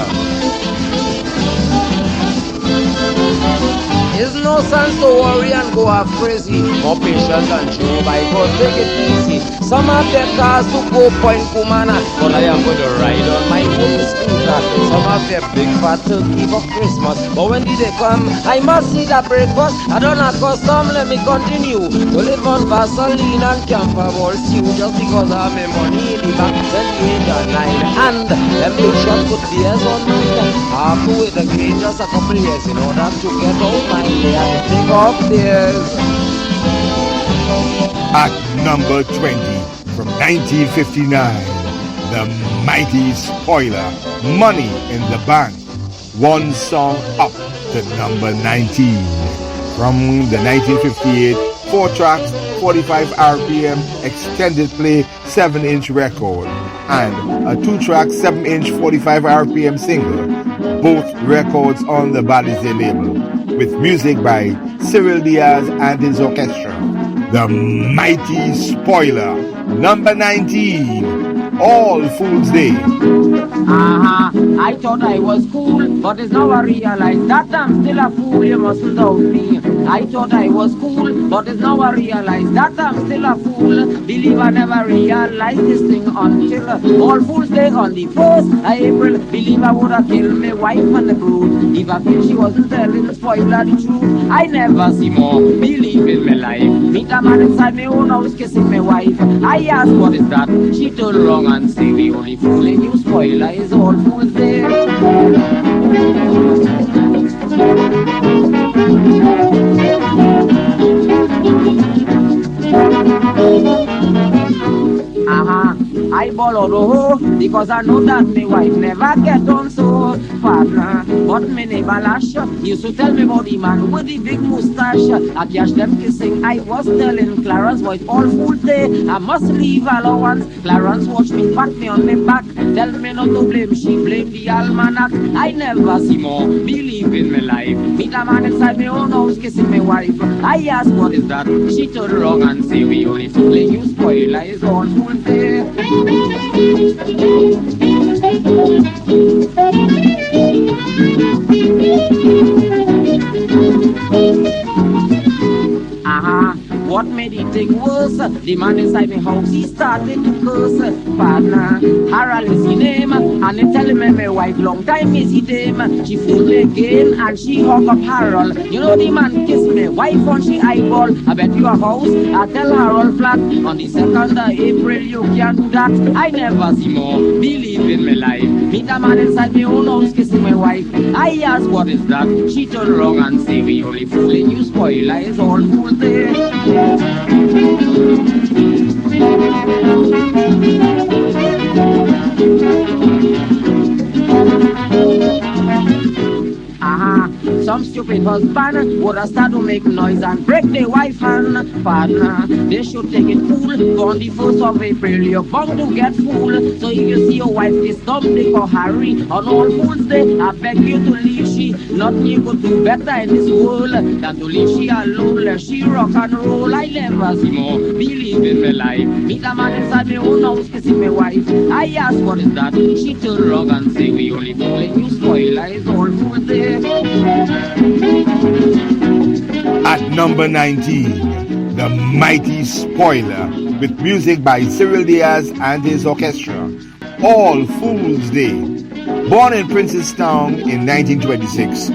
It's no sense to worry and go off crazy. More patient than Job, I go take it easy. Some have their cars to go Point Kumana, but I am going to ride on my own scooter. Some have their big fat turkey for Christmas, but when did they come? I must see that breakfast. I don't have custom, let me continue to live on Vaseline and camphor ball stew, just because I have my money in the bank, 28 and 9. And them big shot put beers on mine. I have to wait again just a couple years in order to get out my take off beers. At number 20 from 1959, the mighty spoiler, Money in the Bank, one song up to number 19. From the 1958 4 tracks, 45 RPM extended play 7-inch record and a 2-track 7-inch 45 RPM single, both records on the 𝐷𝐴𝐨 label, with music by Cyril Diaz and his orchestra. The mighty spoiler, number 19, All Fool's Day. I thought I was cool, but it's now I realize that I'm still a fool, you mustn't doubt me. I thought I was cool, but it's now I realize that I'm still a fool. Believe I never realized this thing until All Fool's Day on the 1st of April. Believe I would have killed my wife and the brood if I feel she wasn't telling the spoiler the truth. I never see more believe in my life. Meet a man inside my own house kissing my wife. I asked what is that? She turned around and said the only fooling you spoiler is All Fool's Day. I borrowed a hoe because I know that my wife never get on so partner. But my neighbor Lash used to tell me about the man with the big mustache. I catch them kissing. I was telling Clarence, voice All Fool's Day, I must leave allowance. Clarence watch me, pat me on my back, tell me not to blame, she blame the almanac. I never see more believe in my life. Meet a man inside my own house kissing my wife. I asked what is that? She turned around and say we only fooling you spoiler is All Fool's Day. What what made the thing worse? The man inside the house, he started to curse. Partner, Harold is his name, and they tell me my wife long time is he dame. She fooled me again, and she hung up Harold. You know the man kiss me wife on she eyeball. I bet you a house, I tell Harold flat. On the 2nd of April, you can't do that. I never see more, believe in my life. Meet a man inside my own house kissing my wife. I ask what is that? She turned around and say we only fooling you, spoiler is all fool there. Some stupid husband would have started to make noise and break their wife hand. Partner, they should take it cool. On the 1st of April, you're bound to get fooled. So if you see your wife kiss dumb dick or Harry on All Fool's Day, I beg you to leave she. Nothing you could do better in this world than to leave she alone. Let she rock and roll. I never see more, believe in my life. Meet a man inside my own house kissing my wife. I ask what is that? She turned around and say we only fooling you, spoiler is all Fool's Day. At number 19, The Mighty Spoiler, with music by Cyril Diaz and his orchestra, All Fool's Day. Born in Princestown in 1926,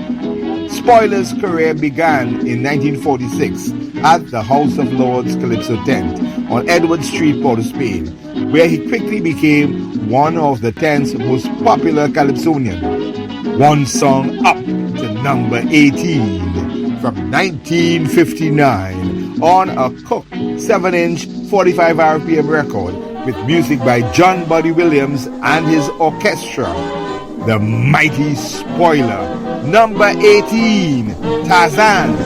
Spoiler's career began in 1946 at the House of Lords Calypso Tent on Edward Street, Port of Spain, where he quickly became one of the tent's most popular calypsonians. One song up to number 18 from 1959 on a Cook 7-inch 45 RPM record with music by John Buddy Williams and his orchestra. The Mighty Spoiler. Number 18, Tarzan.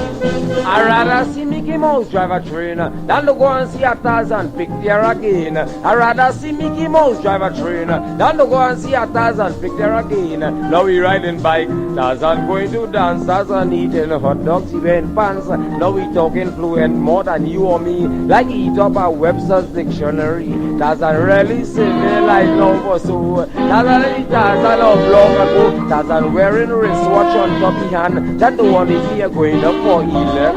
I'd rather see Mickey Mouse drive a train than to go and see a Tarzan picture again. I'd rather see Mickey Mouse drive a train than to go and see a Tarzan picture again. Now we riding bike, Tarzan going to dance, Tarzan eating hot dogs, he wearing pants. Now we talking fluent more than you or me, like he eat up a Webster's dictionary. Tarzan really civilized now for so. Tarzan is Tarzan of long ago. Tarzan wearing wristwatch on top of hand, that the one is here going up for election.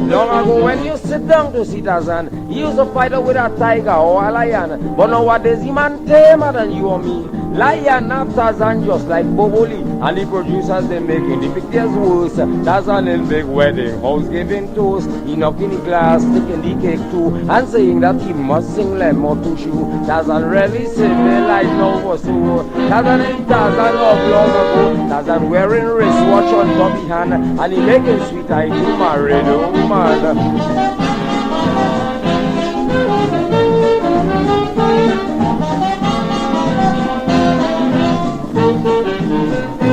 Long ago when you sit down to see Tarzan, he used to fight with a tiger or a lion. But nowadays he man tamer than you or me. Lion and Tarzan just like Boboli, and the producers they making the pictures worse. Tarzan in big wedding, house giving toast, he knocking the glass, taking the cake too, and saying that he must sing lemon to shoe. Tarzan really civilized now for so. Tarzan is Tarzan of long ago. Tarzan wearing wristwatch on Bobby hand, and he making sweet eye to married woman.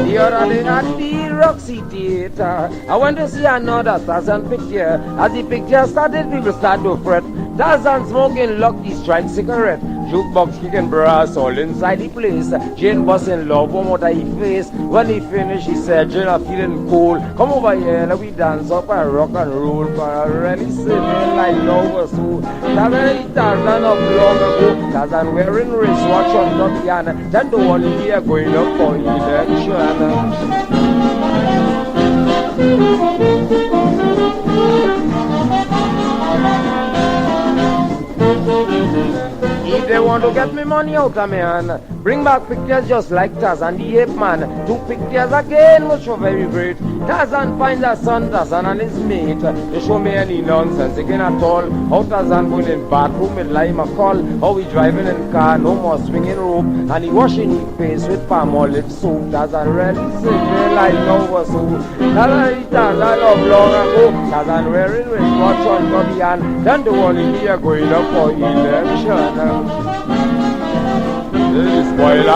The other day at the Roxy Theater, I went to see another Tarzan picture. As the picture started, people started to fret. Tarzan smoking Lucky Strike cigarette, jukebox kicking brass all inside the place. Jane was in love with what he faced. When he finished, he said, Jane, I'm feeling cold. Come over here and we dance up and rock and roll. For a really civilized love or so. Tarzan of long ago. Tarzan wearing wristwatch on top of the hand. Then the one here going up for election. If they want to get me money out of me hand, bring back pictures just like Tarzan the ape man. Two pictures again which were very great. Tarzan finds a son, Tarzan and his mate. They show me any nonsense again at all. How Tarzan going in bathroom with lime a call. How he driving in car, no more swinging rope. And he washing his face with palm olive soap. Tarzan really civilized now was so. Tarzan is Tarzan of long ago. Tarzan wearing wristwatch on Bobby hand. Then the one in here going up for election. This is spoiler. I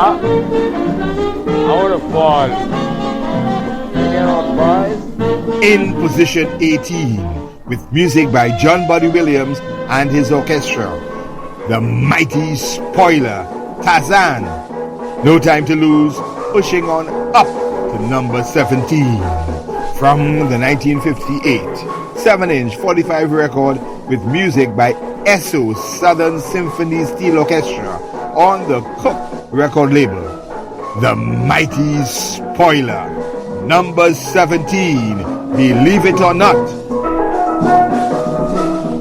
want to fall. In position 18, with music by John Buddy Williams and his orchestra, The Mighty Spoiler, Tarzan. No time to lose, pushing on up to number 17 from the 1958 7-inch 45 record with music by Esso Southern Symphony Steel Orchestra on the Cook record label. The Mighty Spoiler. Number 17, Believe It or Not.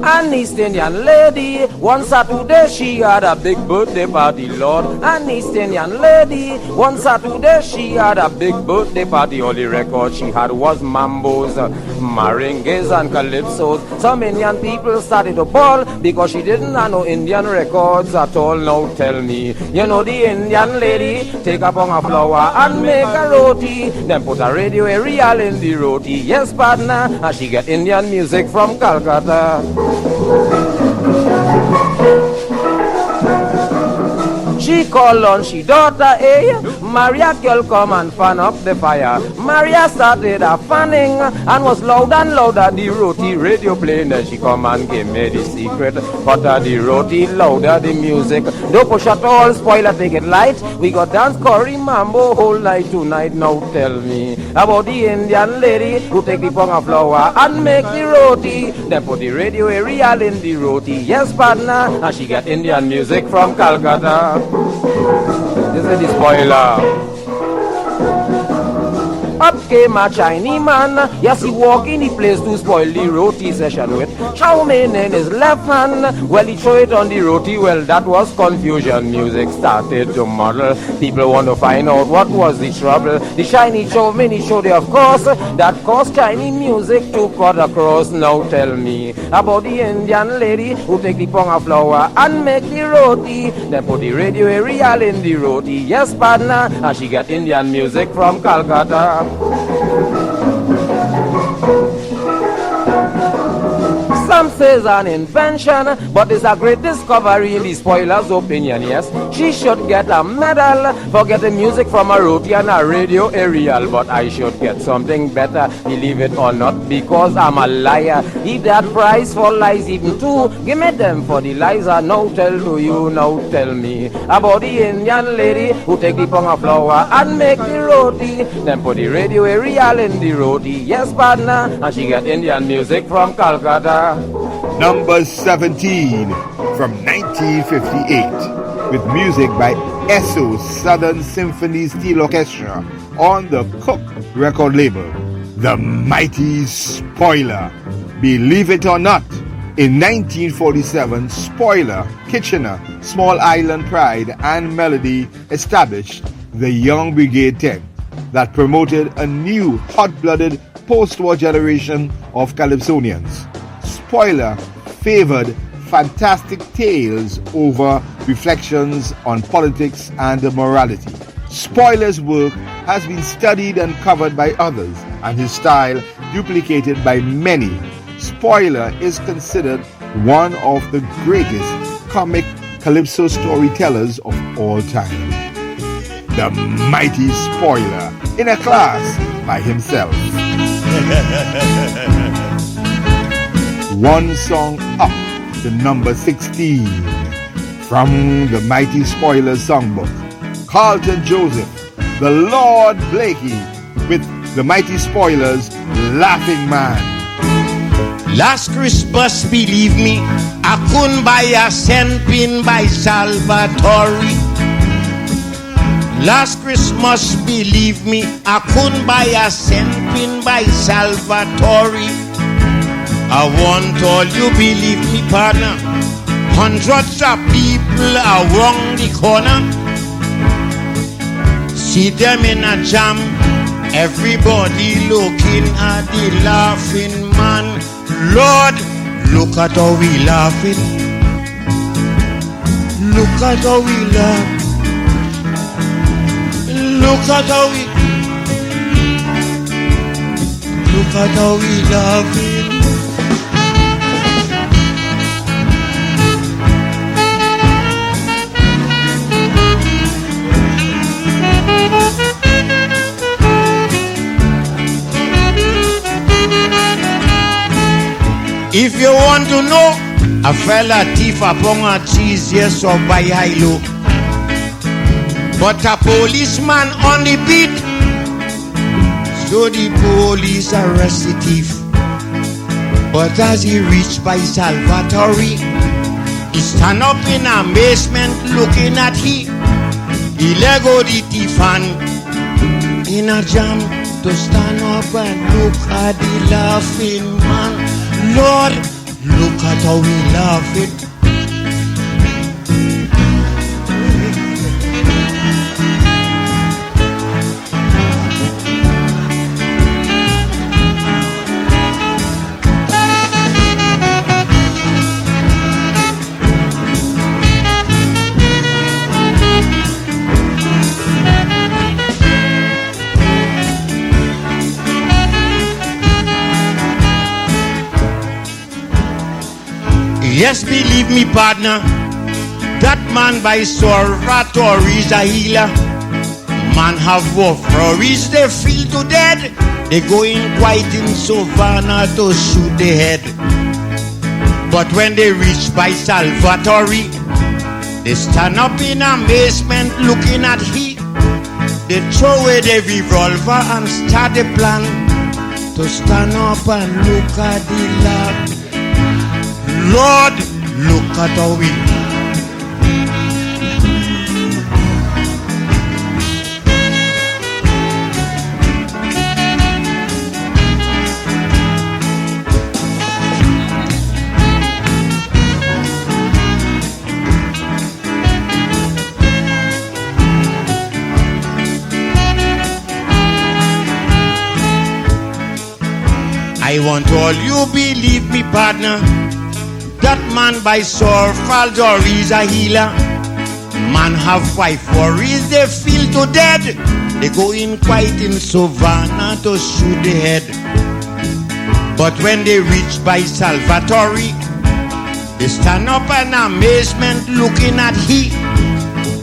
An East Indian lady, one Saturday she had a big birthday party, Lord. An East Indian lady, one Saturday she had a big birthday party. All the record she had was mambos, merengues and calypsos. Some Indian people started to ball because she didn't have no Indian records at all. Now tell me, you know the Indian lady take up on a flour and make a roti, then put a radio aerial in the roti. Yes, partner, and she get Indian music from Calcutta. She called on she daughter, Maria, girl, come and fan up the fire. Maria started a fanning and was loud and louder the roti radio playing. Then she come and give me the secret. Butter the roti, louder the music. Don't push at all, spoiler, take it light. We got dance, curry, mambo, whole night tonight. Now tell me about the Indian lady who take the pong of flour and make the roti. Then put the radio aerial in the roti. Yes, partner, and she get Indian music from Calcutta. This is the spoiler. Up came a Chinese man, yes, he walk in the place to spoil the roti session with chow mein in his left hand. Well, he throw it on the roti, well, that was confusion. Music started to muddle. People want to find out what was the trouble. The Chinese chow mein, he showed it, of course, that caused Chinese music to cut across. Now tell me about the Indian lady who take the pong of flour and make the roti, then put the radio aerial in the roti. Yes, partner, and she get Indian music from Calcutta. Some says an invention, but it's a great discovery in the spoiler's opinion, yes. She should get a medal for getting music from a roti and a radio aerial, but I should get something better, believe it or not, because I'm a liar. If that prize for lies even two, give me them for the lies I now tell to you. Now tell me about the Indian lady who take the pong of flour and make the roti, then put the radio aerial in the roti. Yes, partner, and she get Indian music from Calcutta. Number 17, from 1958, with music by ESO Southern Symphony Steel Orchestra on the Cook record label. The Mighty Spoiler. Believe it or not, in 1947, Spoiler, Kitchener, Small Island Pride and Melody established the Young Brigade 10 that promoted a new hot-blooded post-war generation of Calypsonians. Spoiler favored fantastic tales over reflections on politics and morality. Spoiler's work has been studied and covered by others, and his style duplicated by many. Spoiler is considered one of the greatest comic calypso storytellers of all time. The Mighty Spoiler, in a class by himself. One song up to number 16 from the Mighty Spoiler songbook. Carlton Joseph, the Lord Blakey, with the Mighty Spoilers, Laughing Man. Last Christmas, believe me, I couldn't buy a cent pin by Salvatore. Last Christmas, believe me, I couldn't buy a cent pin by Salvatore. I want all you believe me, partner. Hundreds of people around the corner. See them in a jam. Everybody looking at the laughing man. Lord, look at how we laughing. Look at how we laugh. Look at how we. Look at how we laughing. If you want to know, a fella thief upon a cheese, yes, or by high low. But a policeman on the beat, so the police arrest the thief. But as he reached by Salvatore, he stand up in amazement looking at he. He let go the thief and in a jam to stand up and look at the laughing man. Lord, look at how we laughing. Yes, believe me, partner, that man by Sorvatori is a healer. Man have worries, they feel to dead. They go in quite in Savannah to shoot the head. But when they reach by Salvatore, they stand up in amazement looking at he. They throw away the revolver and start the plan to stand up and look at the lab. Lord, look at how we. I want all you believe me, partner. That man by Sorvatori is a healer. Man have wife worries, they feel to dead. They go in quite in Savannah to shoot the head. But when they reach by Salvatore, they stand up in amazement looking at he.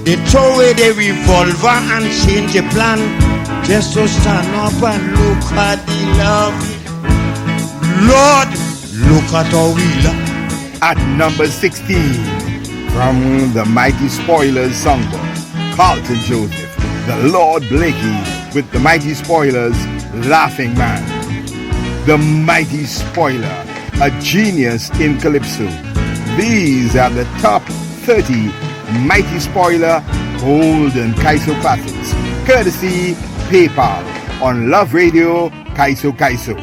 They throw away the revolver and change the plan just to stand up and look at the love. Lord, look at how we love. At number 16, from the Mighty Spoilers songbook, Carlton Joseph, the Lord Blakey with the Mighty Spoilers, Laughing Man. The Mighty Spoiler, a genius in Calypso. These are the top 30 Mighty Spoiler Golden Kaiso classics, courtesy PayPal on Love Radio Kaiso.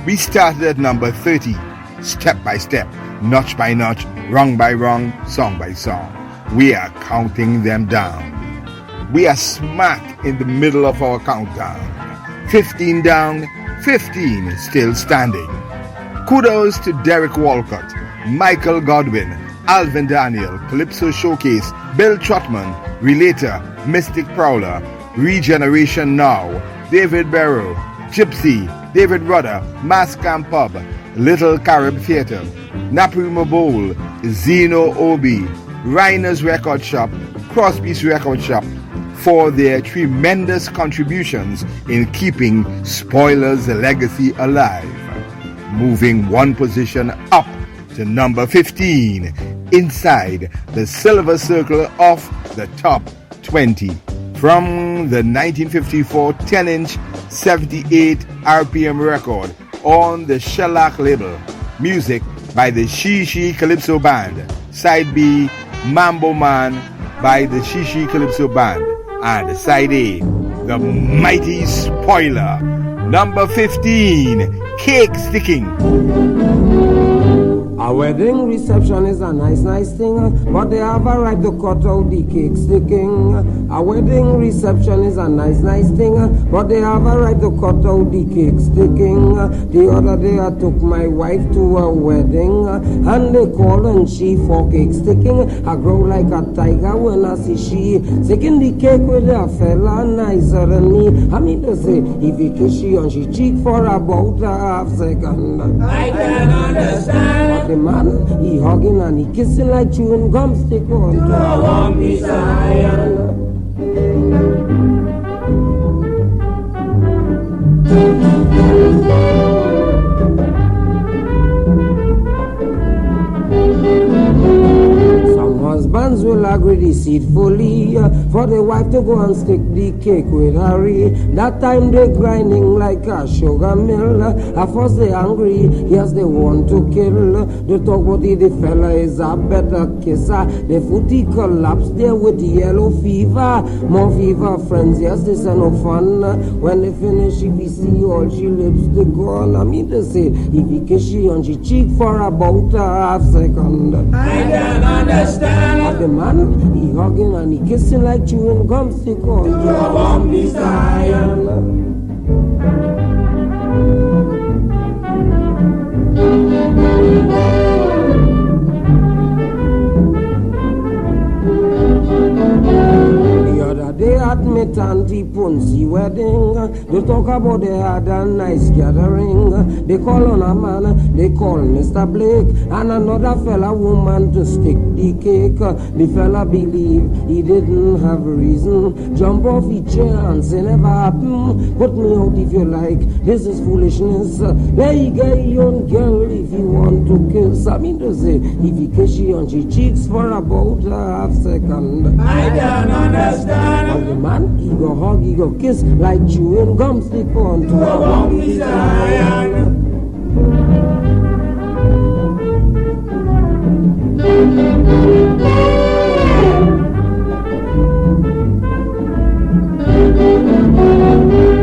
We started at number 30, step by step, notch by notch, rung by rung, song by song. We are counting them down. We are smack in the middle of our countdown. 15 down, 15 still standing. Kudos to Derek Walcott, Michael Godwin, Alvin Daniel, Calypso Showcase, Bill Trotman, Relator, Mystic Prowler, Regeneration Now, David Barrow, Gypsy, David Rudder, Mascam Pub, Little Carib Theatre, Naprima Bowl, Zeno Obi, Reiner's Record Shop, Crosby's Record Shop for their tremendous contributions in keeping Spoilers' legacy alive. Moving one position up to number 15 inside the silver circle of the top 20. From the 1954 10-inch 78 RPM record on the Shellac label, music by the Shishi Calypso Band, Side B, Mambo Man by the Shishi Calypso Band, and Side A, the Mighty Spoiler. Number 15, Cake Sticking. A wedding reception is a nice thing, but they have a right to cut out the cake sticking. A wedding reception is a nice thing, but they have a right to cut out the cake sticking. The other day I took my wife to a wedding, and they call and she for cake sticking. I grow like a tiger when I see she sticking the cake with a fella nicer than me. I mean to say, if he kiss she on she cheek for about a half second. I can understand. The man, he hugging and he kissing like chewing gum stick on to a warm piece of iron. Some husbands will fella agree deceitfully for the wife to go and stick the cake with Harry. That time they grinding like a sugar mill. At first they angry, yes they want to kill. They talk about the fella is a better kisser. The footy collapse there with the yellow fever. More fever friends, yes this ain't no fun. When they finish if he see all she lipstick on, I mean they say if he kiss she on she cheek for about a half second. I can understand. But the man, he hugging and he kissing like chewing gum stick on to a warm piece of iron. They at me Tanti Punsi wedding. They talk about they had a nice gathering. They call on a man, they call Mr. Blake, and another fella woman to stick the cake. The fella believe he didn't have reason. Jump off each chair and say never happen. Put me out if you like, this is foolishness. There you get your own girl if you want to kiss. I mean to say, if you kiss she on she cheeks for about a half second. I can understand. But the man, he go hug, he go kiss like chewing gum stick on to a warm piece of iron.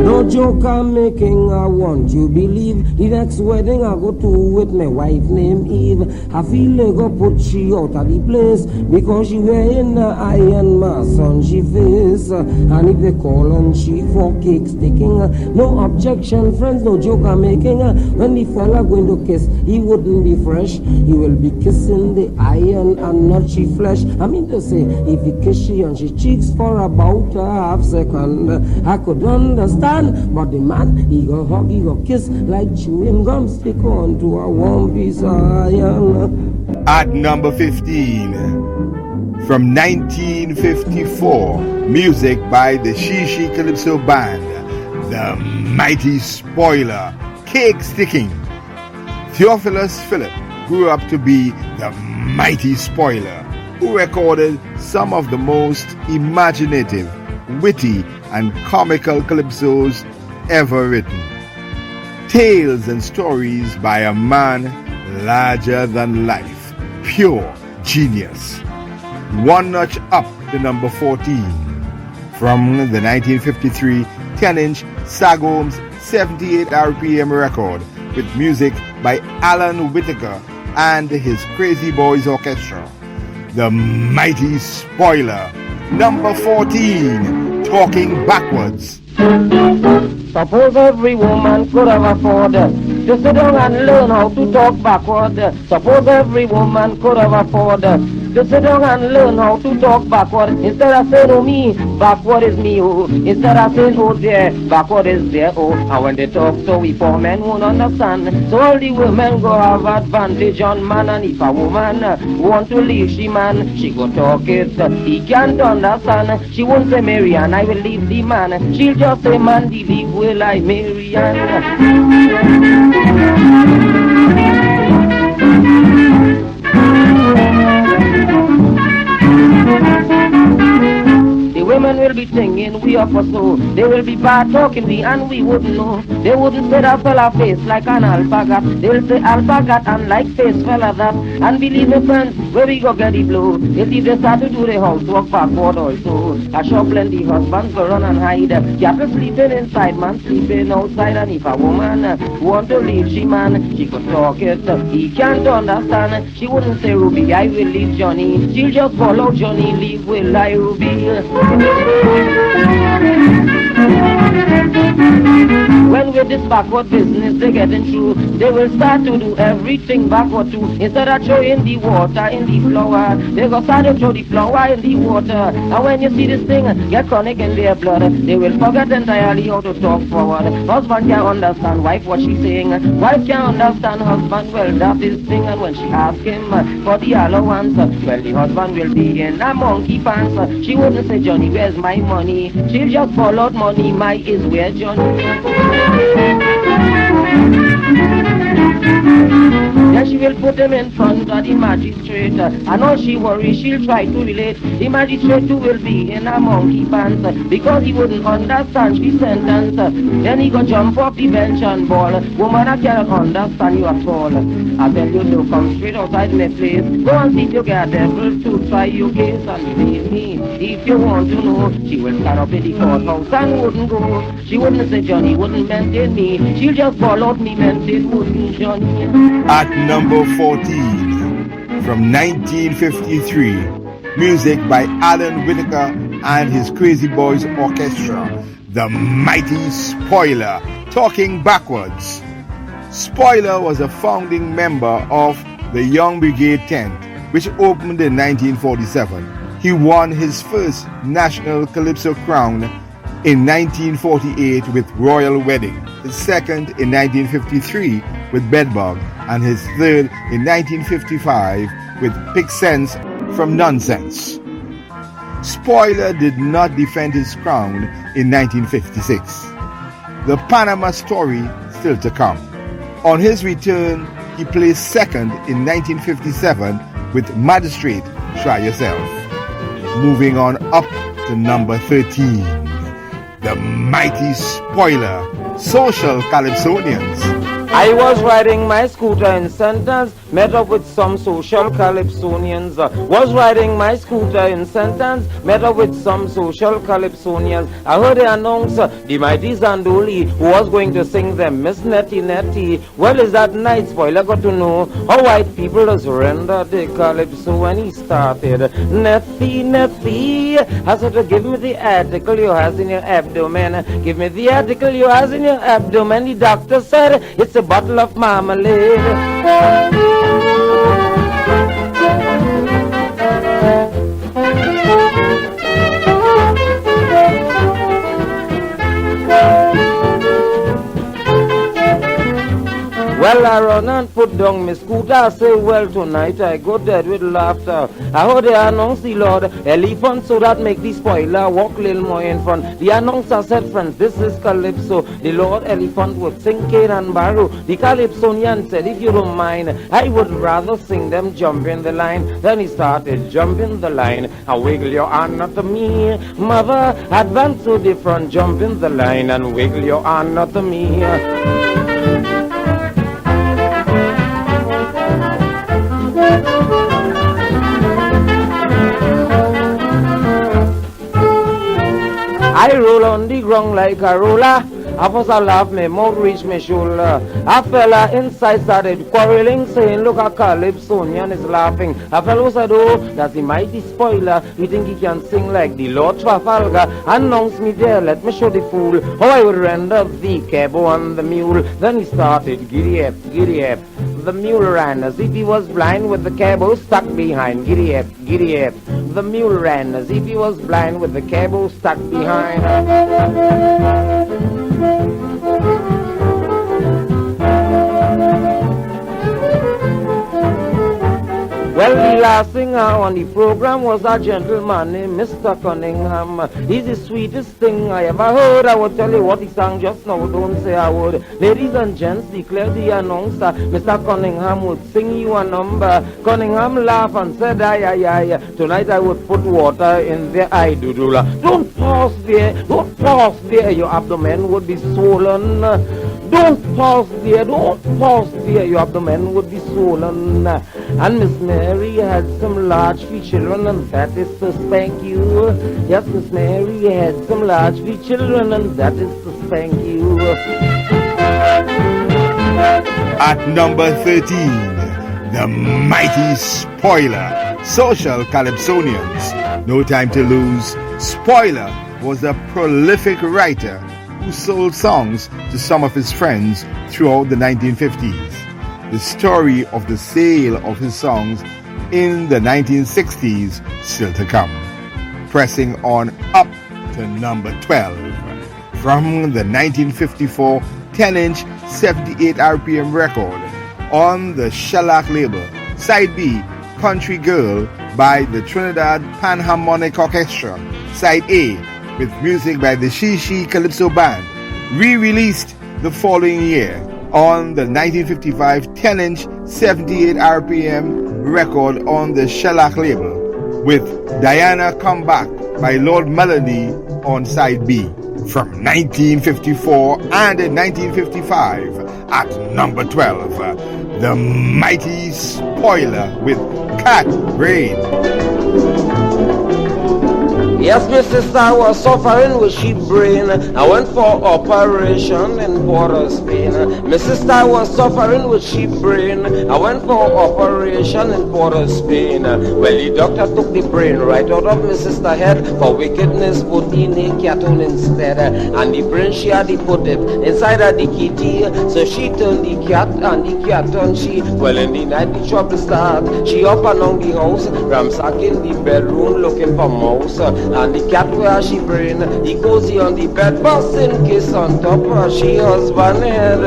No joke I'm making, I want you believe. The next wedding I go to with my wife named Eve. I feel like I put she out of the place because she wearing the iron mask on she face. And if they call on she for cake sticking, no objection friends, no joke I'm making. When the fella going to kiss, he wouldn't be fresh. He will be kissing the iron and not she flesh. I mean to say, if he kiss she on she cheeks for about a half second, I could understand. But the man, he go hug, he go kiss like chewing gum stick on to a warm piece of iron. At number 15, from 1954, music by the Shishi Calypso Band, The Mighty Spoiler, Cake Sticking. Theophilus Philip grew up to be the Mighty Spoiler, who recorded some of the most imaginative, witty, and comical calypsos ever written. Tales and stories by a man larger than life, pure genius. One notch up to number 14 from the 1953 10-inch Sagome's 78 RPM record with music by Alan Whittaker and his Crazy Boys Orchestra. The Mighty Spoiler, number 14, Talking Backwards. Suppose every woman could have afforded to sit down and learn how to talk backward. Suppose every woman could have afforded to sit down and learn how to talk backward. Instead of saying, oh me, backward is me, oh. Instead of saying, oh there, backward is there, oh. And when they talk so we poor men won't understand. So all the women go have advantage on man. And if a woman want to leave she man, she go talk it, he can't understand. She won't say Mary and I will leave the man. She'll just say man, the leave will I marry and women will be thinking we up for so. They will be bad talking we and we wouldn't know. They wouldn't say that fella face like an alpagat. They'll say alpagat and like face fella that. And believe me friends, where we go get the blow. If they start to do the housework backward also. A shoveling the husbands go run and hide. Cattle sleeping inside, man sleeping outside. And if a woman want to leave she man, she could talk it. He can't understand. She wouldn't say Ruby, I will leave Johnny. She'll just follow Johnny, leave will I Ruby. When with this backward business they getting through, they will start to do everything backward too. Instead of throwing the water in the flower, they go start to throw the flower in the water. And when you see this thing get chronic in their blood, they will forget entirely how to talk forward. Husband can't understand wife what she's saying. Wife can't understand husband, well that's his thing. And when she asks him for the allowance, well the husband will be in a monkey pants. She wouldn't say Johnny, where's my money? She'll just call out money, my is where Johnny. Then she will put him in front of the magistrate. And all she worries, she'll try to relate. The magistrate too will be in a monkey pants because he wouldn't understand the sentence. Then he go jump off the bench and ball. Woman, I cannot understand you at all. I tell you to come straight outside my place. Go and see if you get a devil to try your case. And believe me, if you want to know, she will stand up in the courthouse and wouldn't go. She wouldn't say Johnny wouldn't maintain me. She'll just fall out me maintain wouldn't Johnny. At number 14, from 1953, music by Alan Whitaker and his Crazy Boys Orchestra, the mighty Spoiler, Talking Backwards. Spoiler was a founding member of the Young Brigade Tent, which opened in 1947. He won his first National Calypso crown in 1948 with Royal Wedding, his second in 1953 with Bedbug, and his third in 1955 with Pick Sense from Nonsense. Spoiler did not defend his crown in 1956. The Panama Story still to come. On his return, he placed second in 1957 with Magistrate, Try Yourself. Moving on up to number 13, the mighty Spoiler, Social Calypsonians. I was riding my scooter in sentence, met up with some social calypsonians. Was riding my scooter in sentence, met up with some social calypsonians. I heard the announce the mighty Zandoli who was going to sing them Miss Nettie Nettie. Well, is that night Spoiler got to know how white people does render the calypso when he started. Nettie Nettie, I said to give me the article you has in your abdomen. Give me the article you has in your abdomen. The doctor said it's a bottle of marmalade. Well, I run and put down my scooter. I say, well, tonight I go dead with laughter. I heard they announce the Lord Elephant, so that make the Spoiler walk a little more in front. The announcer said, friends, this is Calypso. The Lord Elephant would sing Cane and Barrow. The Calypsonian said, if you don't mind, I would rather sing them jumping the line. Then he started jumping the line. And wiggle your arm not to me, mother. Advance to the front, jumping the line, and wiggle your arm not to me. I roll on the ground like a roller. I first I laugh, my mouth reach my shoulder. A fella inside started quarreling, saying, look, a Calypsonian is laughing. A fellow said, oh, that's the mighty Spoiler. You think he can sing like the Lord Trafalgar? Announce me there, let me show the fool how I would render the cabo and the mule. Then he started, giddy up, giddy up. The mule ran as if he was blind with the cabo stuck behind. Giddy up, giddy up. The mule ran as if he was blind with the cabo stuck behind. Well, the last singer on the program was a gentleman named Mr. Cunningham. He's the sweetest thing I ever heard. I will tell you what he sang just now, don't say I would. Ladies and gents, declared the announcer, Mr. Cunningham would sing you a number. Cunningham laughed and said, aye. Tonight I would put water in their eye doodle. Don't pause there, your abdomen would be swollen. Don't pause there, your abdomen would be swollen. And Miss Mary had some large feet children, and that is to spank you. Yes, Miss Mary had some large feet children, and that is to spank you. At number 13, the mighty Spoiler, Social Calypsonians. No time to lose. Spoiler was a prolific writer who sold songs to some of his friends throughout the 1950s. The story of the sale of his songs in the 1960s still to come. Pressing on up to number 12. From the 1954 10-inch 78 RPM record on the Shellac label, Side B, Country Girl by the Trinidad Panharmonic Orchestra, Side A, with music by the She Calypso Band, re-released the following year on the 1955 10-inch 78 RPM record on the Shellac label, with Diana Come Back by Lord Melody on side B. From 1954 and 1955 at number 12, The Mighty Spoiler with Cat Brain. Yes, my sister was suffering with sheep brain. I went for operation in Port of Spain. My sister was suffering with sheep brain. I went for operation in Port of Spain. Well, the doctor took the brain right out of my sister's head. For wickedness, put in a cartoon instead. And the brain she had put it inside of the kitty. So she turned the cat and the cat turned she. Well, in the night the trouble start. She up and down the house, ransacking the bedroom looking for mouse. And the cat where she brain, he cozy on the bed, busting kiss on top of she husband head.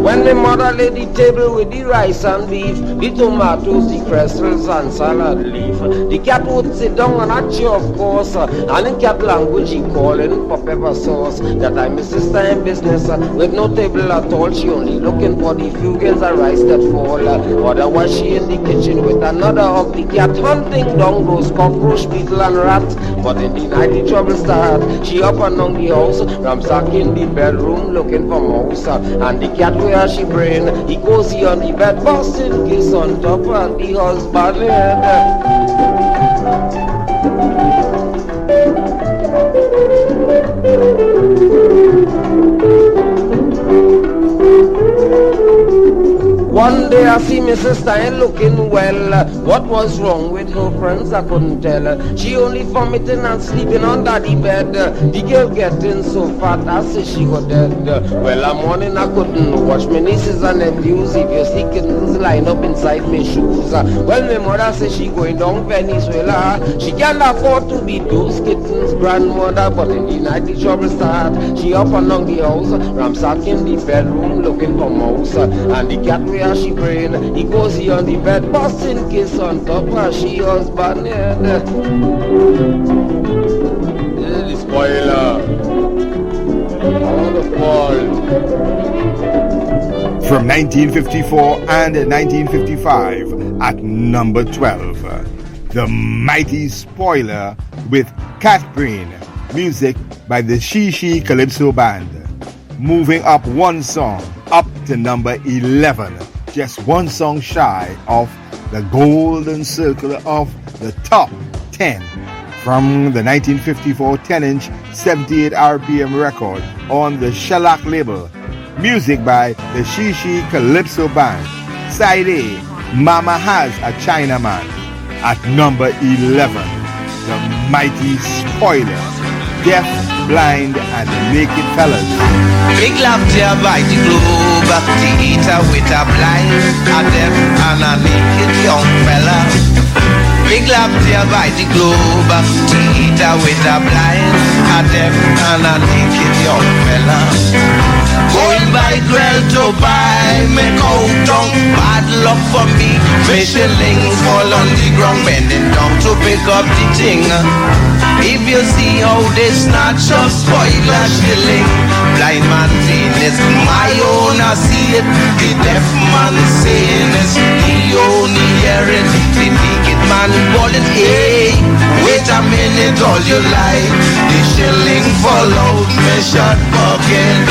When the mother laid the table with the rice and beef, the tomatoes, the crystals and salad leaf, the cat would sit down and a chew, of course, and in cat language he calling for pepper sauce. That time my sister in business with no table at all, she only looking for the few grains of rice that fall. Otherwise she in the kitchen with another ugly cat, hunting down those cockroach, beetle and rat. But in the night the trouble start. She up and down the house, ransacking the bedroom looking for mouse, and the cat where she brain, he cozy on the bed, busting kiss on top of the husband head. One day I see my sister ain't looking well. What was wrong with her friends I couldn't tell. She only vomiting and sleeping under the bed. The girl getting so fat I say she got dead. Well, a morning I couldn't watch my nieces and nephews. If you see kittens line up inside my shoes. Well, my mother say she going down Venezuela. She can't afford to be those kittens grandmother. But in the night the trouble start. She up and down the house, ransacking the bedroom looking for mouse. And the cat where she brain, he goes here on the bed, busting kiss on top of she husband head. This is the spoiler. On the fall. From 1954 and 1955 at number 12, The Mighty Spoiler with Cat Brain, music by the 𝐋𝐔𝐕 Calypso Band. Moving up one song, up to number 11. Just one song shy of the golden circle of the top 10 from the 1954 10-inch 78 RPM record on the Shellac label. Music by the 𝐋𝐔𝐕 Calypso Band. Side A, Mama Has a Chinaman. At number 11, The Mighty Spoiler, Deaf, Blind, and Naked Fellas. Big love there by the globe, the eater with a blind, a deaf and a naked young fella. Big love there by the globe, the eater with a blind, a deaf and a naked young fella. Going by Grell to buy me coat down, bad luck for me. Me shillings fall on the ground, bending down to pick up the thing. If you see how they snatch up spoil a shilling, blind man saying it's my own, I see it. The deaf man saying it's the only hearing. The naked man calling, hey, wait a minute, all you like. The shilling fall out, me shot pocket.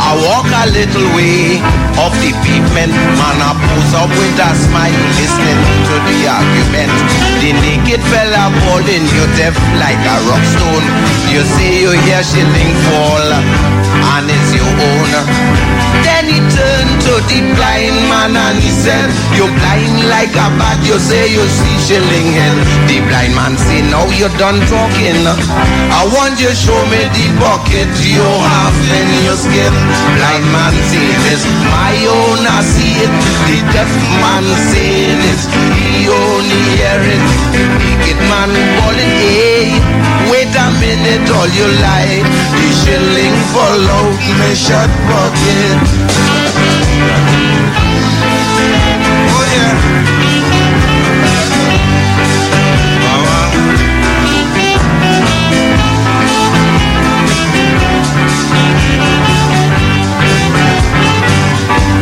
I walk a little way off the pavement, man, I pose up with a smile, listening to the argument. The naked fella falling, you deaf like a rock stone. You see, you hear shilling fall, and it's your own. Then he turned to the blind man and he said, you blind like a bat, you say you see shilling head. The blind man say, now you're done talking. I want you show me the bucket you have in your skin. Blind man saying it's my own, I see it. The deaf man saying it's only hear it. The naked man calling, hey, wait a minute, all you like. The shilling fall out my shirt pocket. Oh yeah.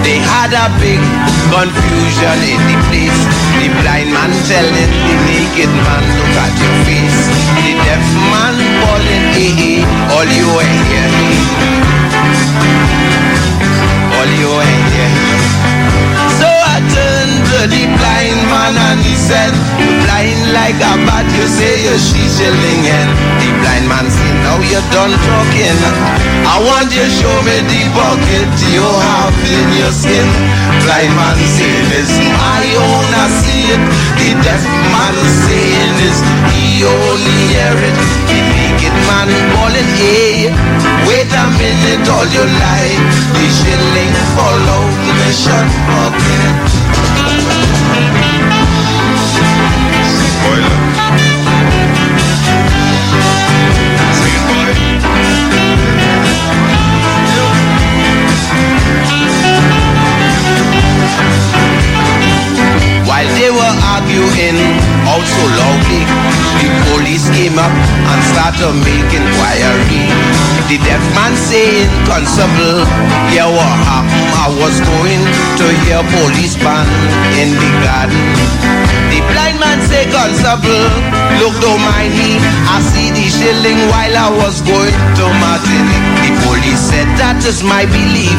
They had a big confusion in the place. The blind man telling the naked man, look at your face. The deaf man calling, hey, hey, all you ain't here. All you ain't here. So I turned to the blind man and he said, blind like a bat, you say you're she-shilling hen. The blind man said, now you're done talking. I want you to show me the pocket you have in your skin. Blind man saying it's my own, I see it. The deaf man saying is he only hear it. The naked man calling, hey, wait a minute, all you like. The shilling fall out in the short pocket. Spoiler. Sing it, boy. While they were arguing out so loudly, the police came up and started making inquiry. The deaf man saying, Constable, hear what happened? I was going to hear police band in the garden. The blind man say, Constable, look, don't mind me. I see the shilling while I was going to Martinique. The police said, that is my belief.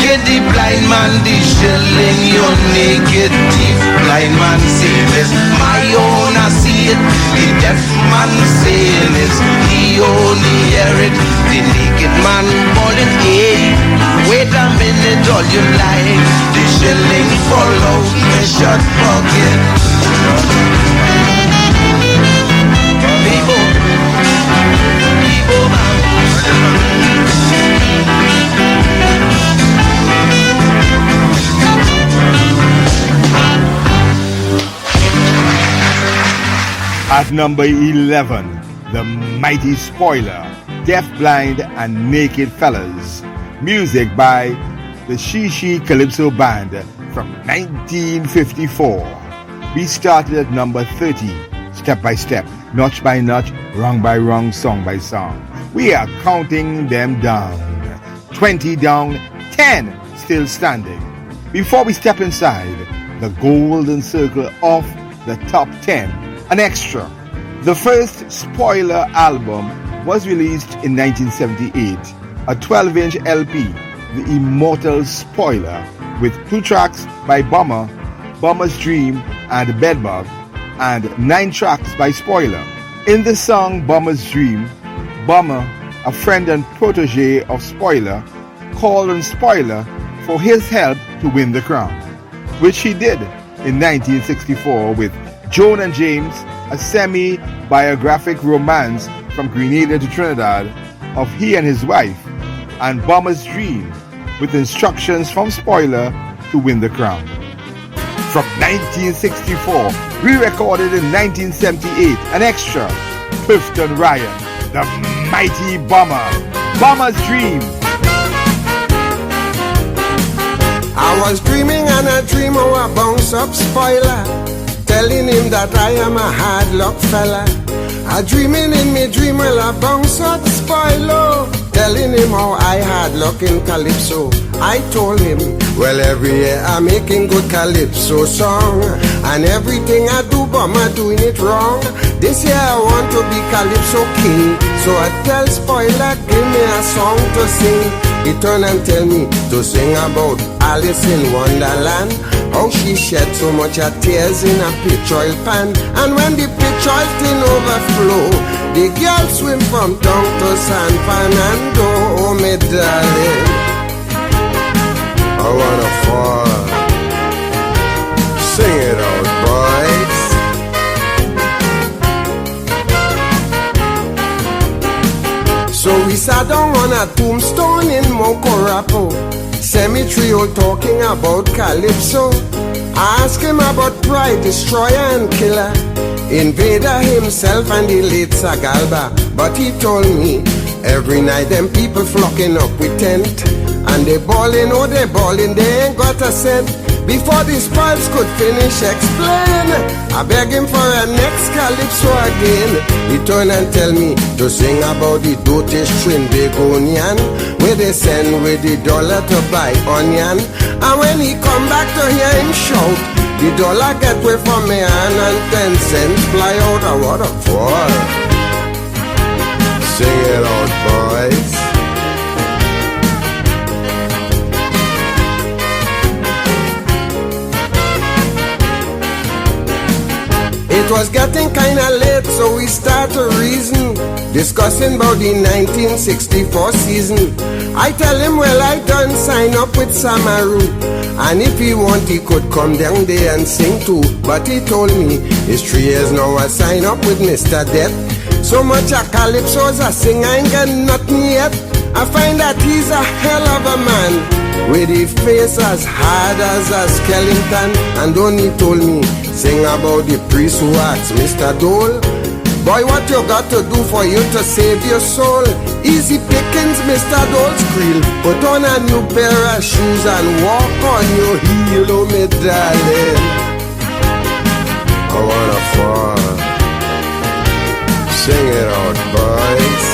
Give the blind man the shilling, you naked thief. Blind man say this, my own, I see it. The deaf man saying this, he only hear it. The naked man calling, hey, wait a minute, all you like. The shilling fall out my short pocket. People, At number 11, the mighty Spoiler, Deaf, Blind, and Naked Fellas. Music by the 𝐋𝐔𝐕 Band from 1954. We started at number 30, step by step, notch by notch, rung by rung, song by song. We are counting them down. 20 down, 10 still standing. Before we step inside the golden circle of the top 10, an extra. The first Spoiler album was released in 1978, a 12-inch LP, The Immortal Spoiler, with 2 tracks by Bomber, Bomber's Dream and Bedbug, and 9 tracks by Spoiler. In the song Bomber's Dream, Bomber, a friend and protege of Spoiler, called on Spoiler for his help to win the crown, which he did in 1964 with Joan and James, a semi-biographic romance from Grenada to Trinidad of he and his wife, and Bomber's Dream, with instructions from Spoiler to win the crown. From 1964, re-recorded in 1978, an extra, Clifton Ryan, the mighty Bomber, Bomber's Dream. I was dreaming and a dream of a bounce up Spoiler, telling him that I am a hard luck fella. A dreaming in me dream, well I bounce up Spoiler, telling him how I had luck in Calypso. I told him, well every year I'm making good Calypso song, and everything I do, but I'm doing it wrong. This year I want to be Calypso king, so I tell Spoiler, give me a song to sing. He turn and tell me to sing about Alice in Wonderland, how she shed so much of tears in a pitch oil pan, and when the pitch oil tin overflow, the girl swim from tongue to San Fernando. Oh me darling, I wanna fall. Sing it out, boys. So we sat down on a tombstone in Mokorapo cemetery, all talking about Calypso. I asked him about pride, destroyer and killer, invader himself and the late Sagalba. But he told me every night them people flocking up with tent, and they ballin', oh they ballin', they ain't got a cent. Before the spoils could finish explain, I beg him for a next calypso again. He turn and tell me to sing about the dotage Trinbagonian, where they send with the dollar to buy onion. And when he come back to hear him shout, the dollar get away from me hand and 10 cents fly out. A waterfall. Sing it out, boys. It was getting kinda late, so we start to reason, discussing about the 1964 season. I tell him, well, I done sign up with Samaru, and if he want, he could come down there and sing too. But he told me, it's 3 years now I sign up with Mr. Death. So much a calypsos I sing, I ain't got nothing yet. I find that he's a hell of a man, with a face as hard as a skeleton. And then he told me, sing about the priest who asked Mr. Dole, boy, what you got to do for you to save your soul? Easy pickings, Mr. Dole's creel. Put on a new pair of shoes and walk on your heel, oh me darling. I wanna fall. Sing it out, boys.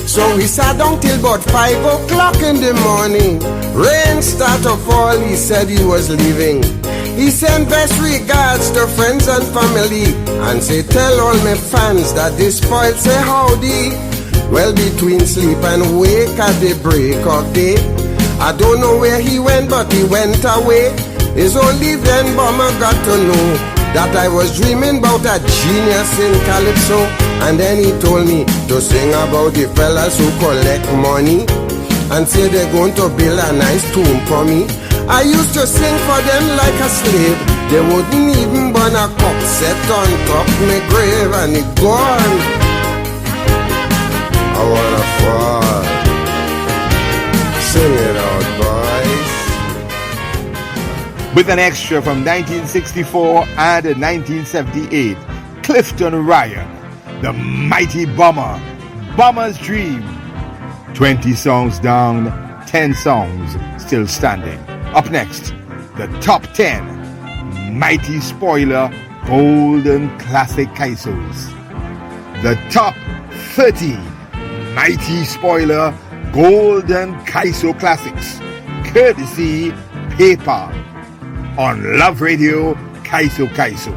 So we sat down till about 5 o'clock in the morning. Rain started to fall, he said he was leaving. He sent best regards to friends and family, and say tell all my fans that this spoil say howdy. Well, between sleep and wake at the break of day, I don't know where he went, but he went away. It's only then Bomber got to know that I was dreaming about a genius in Calypso. And then he told me to sing about the fellas who collect money and say they're going to build a nice tomb for me. I used to sing for them like a slave. They wouldn't even burn a cup set on top my grave, and it gone. I wanna fall. Sing it out, boys. With an extra from 1964 and 1978, Clifton Ryan, the mighty bomber, Bomber's Dream. 20 songs down, 10 songs still standing. Up next, the top 10 Mighty Spoiler Golden Classic Kaisos. The top 30 Mighty Spoiler Golden Kaiso Classics, courtesy PayPal, on Love Radio Kaiso Kaiso.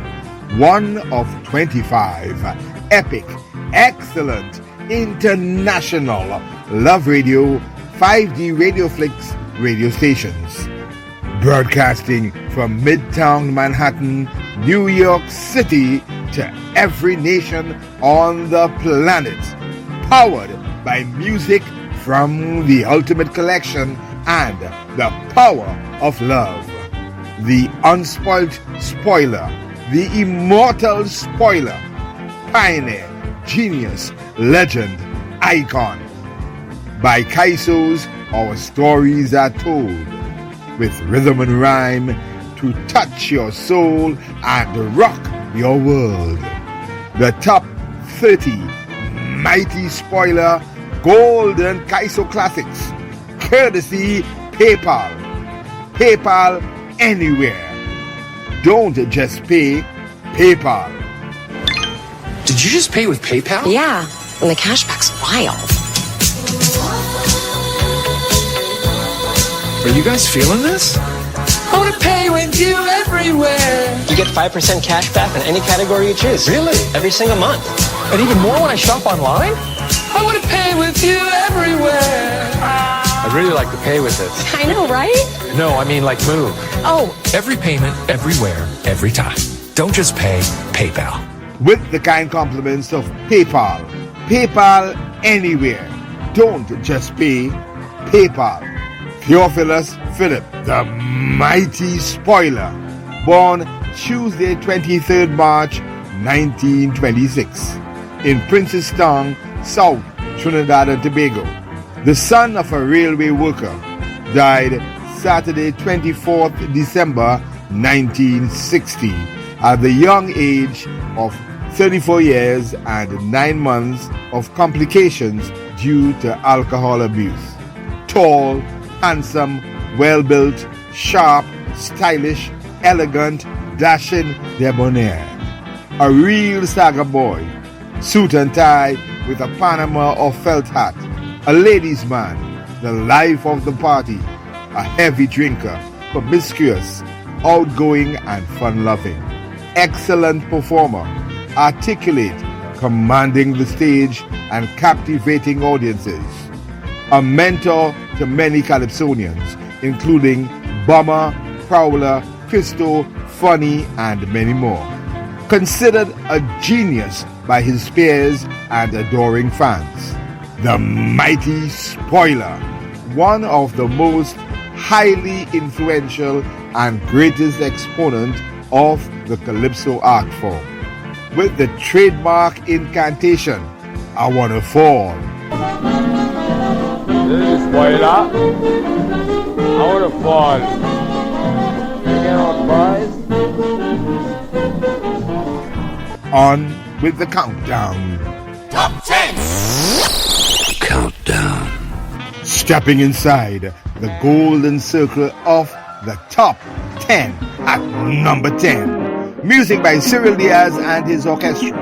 One of 25 epic, excellent, international Love Radio 5D Radio Flicks radio stations, broadcasting from Midtown Manhattan, New York City to every nation on the planet, powered by music from the Ultimate Collection and the power of love. The unspoiled spoiler, the immortal spoiler, pioneer, genius, legend, icon. By Kaisos, our stories are told, with rhythm and rhyme to touch your soul and rock your world. The top 30 Mighty Spoiler Golden Kaiso Classics, courtesy PayPal. PayPal anywhere. Don't just pay, PayPal. Did you just pay with PayPal? Yeah, and the cashback's wild. Are you guys feeling this? I want to pay with you everywhere. You get 5% cash back on any category you choose. Really? Every single month. And even more when I shop online? I want to pay with you everywhere. I'd really like to pay with this. I know, right? No, I mean like move. Oh. Every payment, everywhere, every time. Don't just pay, PayPal. With the kind compliments of PayPal. PayPal anywhere. Don't just pay, PayPal. Theophilus Philip, the mighty spoiler, born Tuesday 23rd March 1926 in Prince's Town, South Trinidad and Tobago. The son of a railway worker, died Saturday 24th December 1960 at the young age of 34 years and 9 months of complications due to alcohol abuse. Tall, handsome, well-built, sharp, stylish, elegant, dashing, debonair. A real saga boy, suit and tie with a Panama or felt hat. A ladies' man, the life of the party, a heavy drinker, promiscuous, outgoing and fun-loving. Excellent performer, articulate, commanding the stage and captivating audiences. A mentor to many Calypsonians, including Bomber, Prowler, Christo, Funny, and many more. Considered a genius by his peers and adoring fans. The mighty Spoiler, one of the most highly influential and greatest exponent of the Calypso art form. With the trademark incantation, I wanna fall. This is Spoiler. I wanna fall. Check it out, boys. On with the countdown. Top 10. Countdown. Stepping inside the golden circle of the top 10 at number 10. Music by Cyril Diaz and his orchestra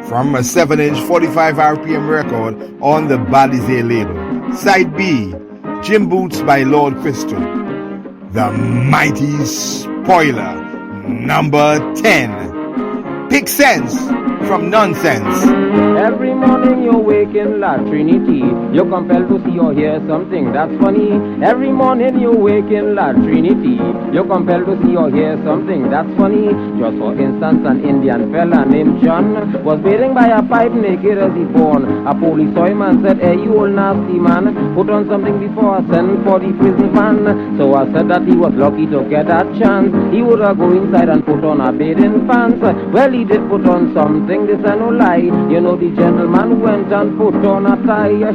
from a 7-inch 45 RPM record on the 𝐷𝐴 label. Side B, Gym Boots by Lord Crystal. The mighty Spoiler, number 10. Pick Sense from Nonsense. Every morning you wake in La Trinity, you're compelled to see or hear something that's funny. Every morning you wake in La Trinity, you're compelled to see or hear something that's funny. Just for instance, an Indian fella named John was bathing by a pipe naked as he born. A police man said, "Hey, you old nasty man, put on something before I send for the prison van." So I said that he was lucky to get that chance. He would have go inside and put on a bathing pants. Well, he did put on something, this I no lie. You know, the gentleman went and put on a tie.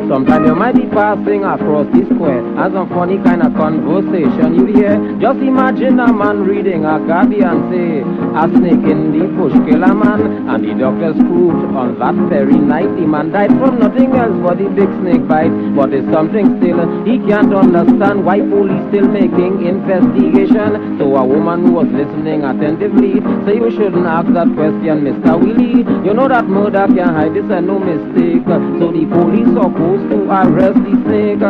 Sometimes you might be passing across the square and some funny kind of conversation you hear. Just imagine a man reading a copy and say, "A snake in the bush kill a man," and the doctor's proved on that very night the man died from nothing else but the big snake bite. But it's something still he can't understand, why police still making investigation. So a woman who was listening attentively say, "You shouldn't ask that question, Mr. Willie. You know that murder can't hide, this and no mistake." So the police supposed to arrest the snake.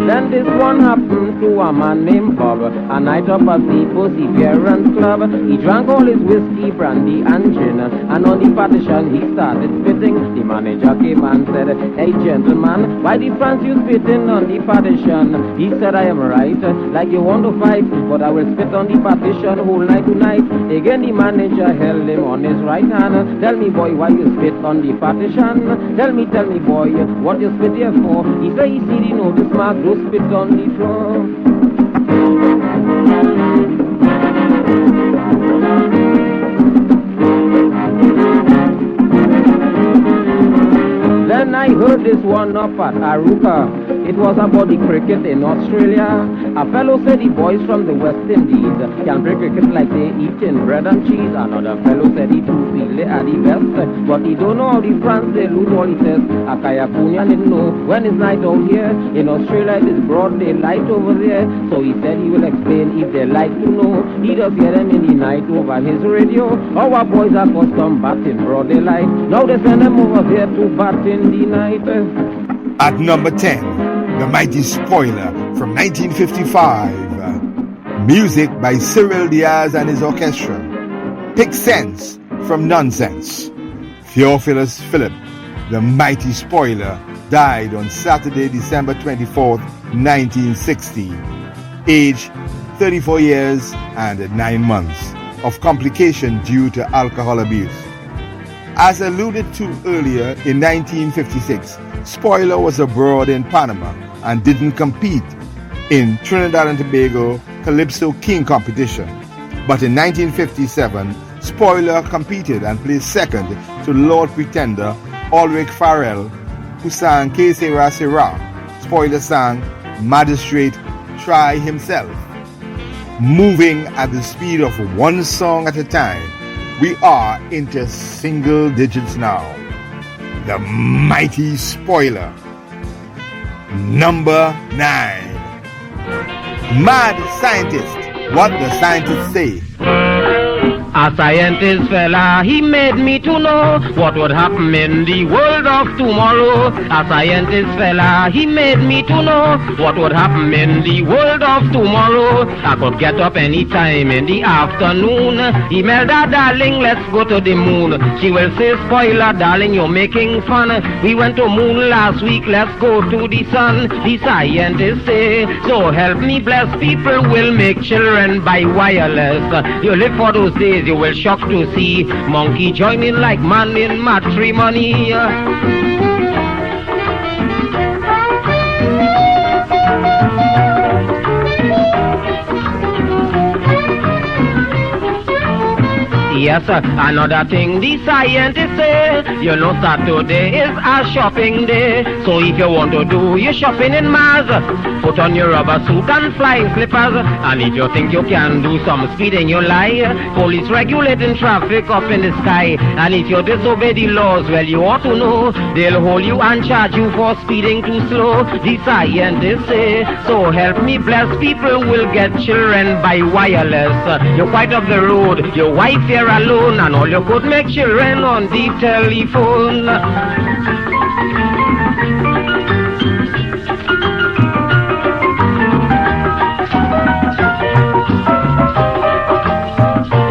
Then this one happened to a man named Bob, a night up at the Perseverance Club. He drank all his whiskey, brandy and gin, and on the partition he started spitting. The manager came and said, "Hey gentleman, why the France you spitting on the partition?" He said, "I am right, like you want to fight, but I will spit on the partition whole night tonight." Again the manager held him on his right hand. "Tell me boy, why you spit on the partition? Tell me boy, what you spit here for?" He said, "You see the notice mark, don't spit on the floor." Then I heard this one up at Aruka. It was about the cricket in Australia. A fellow said the boys from the West Indies can play cricket like they eating bread and cheese. Another fellow said he too feel they are the best, but he don't know how the France they lose all the tests. A Kayakunya didn't know when it's night out here. In Australia it is broad daylight over there. So he said he will explain if they like to know. He does hear them in the night over his radio. Our boys are custom bat in broad daylight. Now they send them over here to bat in the night. At number 10, the mighty Spoiler from 1955. Music by Cyril Diaz and his orchestra. Pick Sense from Nonsense. Theophilus Philip, the mighty Spoiler, died on Saturday, December 24th, 1960, age 34 years and 9 months, of complication due to alcohol abuse. As alluded to earlier, in 1956, Spoiler was abroad in Panama and didn't compete in Trinidad and Tobago Calypso King competition. But in 1957, Spoiler competed and placed second to Lord Pretender Ulrich Farrell, who sang 𝐂𝐨 𝐊𝐵. Spoiler sang Magistrate Try Himself. Moving at the speed of one song at a time, we are into single digits now. The mighty Spoiler. Number 9. Mad Scientist. What the scientists say. A scientist fella, he made me to know what would happen in the world of tomorrow. A scientist fella, he made me to know what would happen in the world of tomorrow. I could get up any time in the afternoon. Imelda, darling, let's go to the moon. She will say, Spoiler, darling, you're making fun. We went to moon last week, let's go to the sun. The scientists say, so help me bless, people will make children by wireless. You live for those days, you will shock to see monkey joining like man in matrimony. Yes, another thing the scientists say, you know Saturday is a shopping day. So if you want to do your shopping in Mars, put on your rubber suit and flying slippers. And if you think you can do some speeding, you lie. Police regulating traffic up in the sky. And if you disobey the laws, well, you ought to know they'll hold you and charge you for speeding too slow. The scientists say, so help me bless, people will get children by wireless. You're quite up the road, your wife here alone, and all you could make children on the telephone.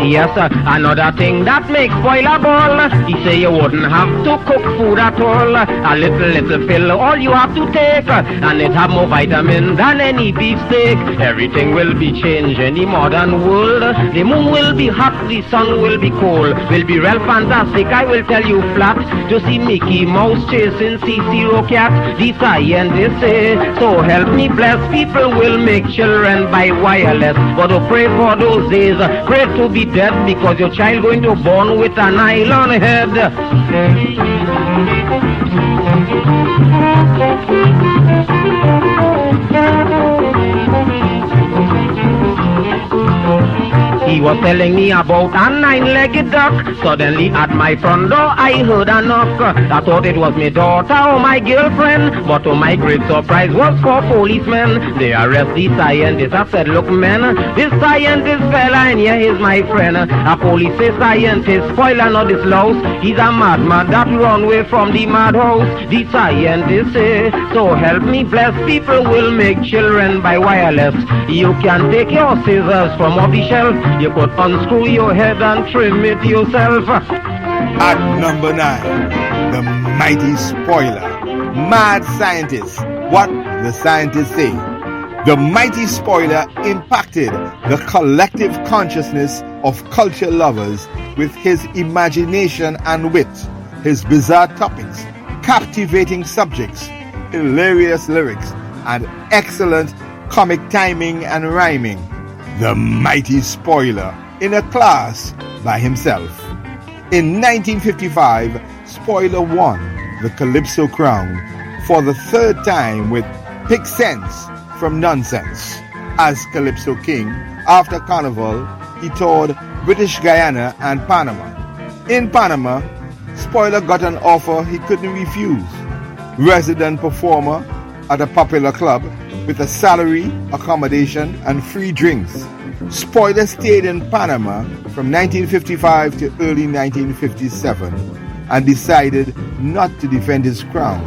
Yes, another thing that makes Spoiler ball. He say you wouldn't have to cook food at all. A little pill, all you have to take, and it have more vitamins than any beefsteak. Everything will be changed in the modern world. The moon will be hot, the sun will be cold. Will be real fantastic, I will tell you flat. To see Mickey Mouse chasing Cicero cat. The scientists say, so help me bless, people will make children by wireless. But to pray for those days, pray to be dead, because your child going to born with a nylon head. He was telling me about a 9-legged duck. Suddenly at my front door I heard a knock. I thought it was my daughter or my girlfriend, but to my great surprise was 4 policemen. They arrest the scientist. I said, look men, this scientist fella in here is my friend. A police say scientist, Spoiler not this louse. He's a madman that run away from the madhouse. The scientist say, so help me bless, people will make children by wireless. You can take your scissors from off the shelf. You could unscrew your head and trim it yourself. At number 9, the mighty Spoiler. Mad Scientist. What the scientists say. The mighty Spoiler impacted the collective consciousness of culture lovers with his imagination and wit, his bizarre topics, captivating subjects, hilarious lyrics, and excellent comic timing and rhyming. The mighty Spoiler, in a class by himself. In 1955, Spoiler won the Calypso crown for the 3rd time with Pick Sense from Nonsense. As Calypso King, after Carnival, he toured British Guyana and Panama. In Panama, Spoiler got an offer he couldn't refuse. Resident performer at a popular club with a salary, accommodation, and free drinks. Spoiler stayed in Panama from 1955 to early 1957 and decided not to defend his crown.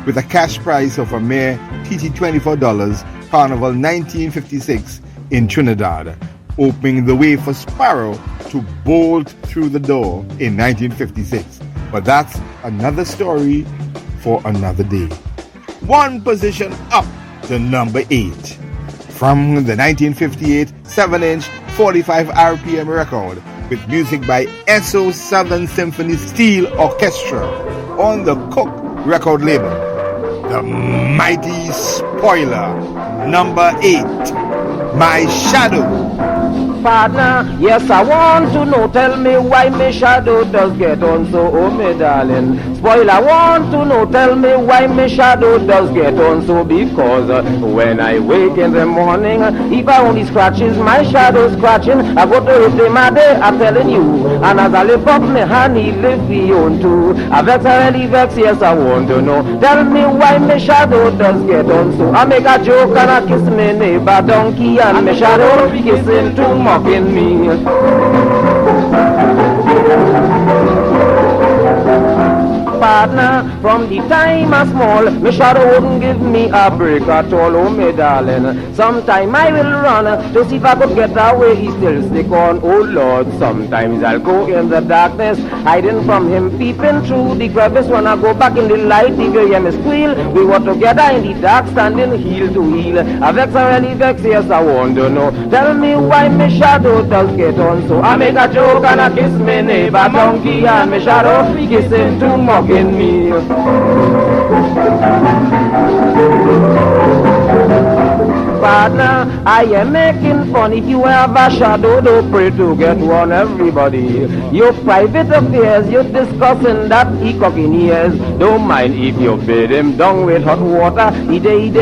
With a cash prize of a mere $24, Carnival 1956 in Trinidad, opening the way for Sparrow to bolt through the door in 1956. But that's another story for another day. One position up to number 8. From the 1958 7-inch 45 RPM record, with music by SO Southern Symphony Steel Orchestra on the Cook record label. The Mighty Spoiler, number 8, My Shadow. Partner, yes, I want to know. Tell me why my shadow does get on so, oh, me darling. Spoil, I want to know. Tell me why my shadow does get on so. Because when I wake in the morning, if I only scratches, my shadow scratching. I go to it my day, I'm telling you. And as I lift up my hand, he lift me on too. I vex, I really vex, yes, I want to know. Tell me why my shadow does get on so. I make a joke and I kiss my neighbor donkey, and my shadow kissing too much. In me. Partner, from the time I small, my shadow wouldn't give me a break at all, oh me darling. Sometime I will run to see if I could get away, he still stick on, oh Lord. Sometimes I'll go in the darkness, hiding from him, peeping through the crevice. When I go back in the light, if you hear me squeal, we were together in the dark, standing heel to heel. I vex, I really vex, yes, I want to know. Tell me why my shadow does get on so. I make a joke and I kiss me neighbor donkey, and my shadow kissing too much in me. Partner, I am making fun. If you have a shadow, don't pray to get one, everybody. Your private affairs, you're discussing that he cocking ears. Don't mind if you bid him down with hot water. Ide,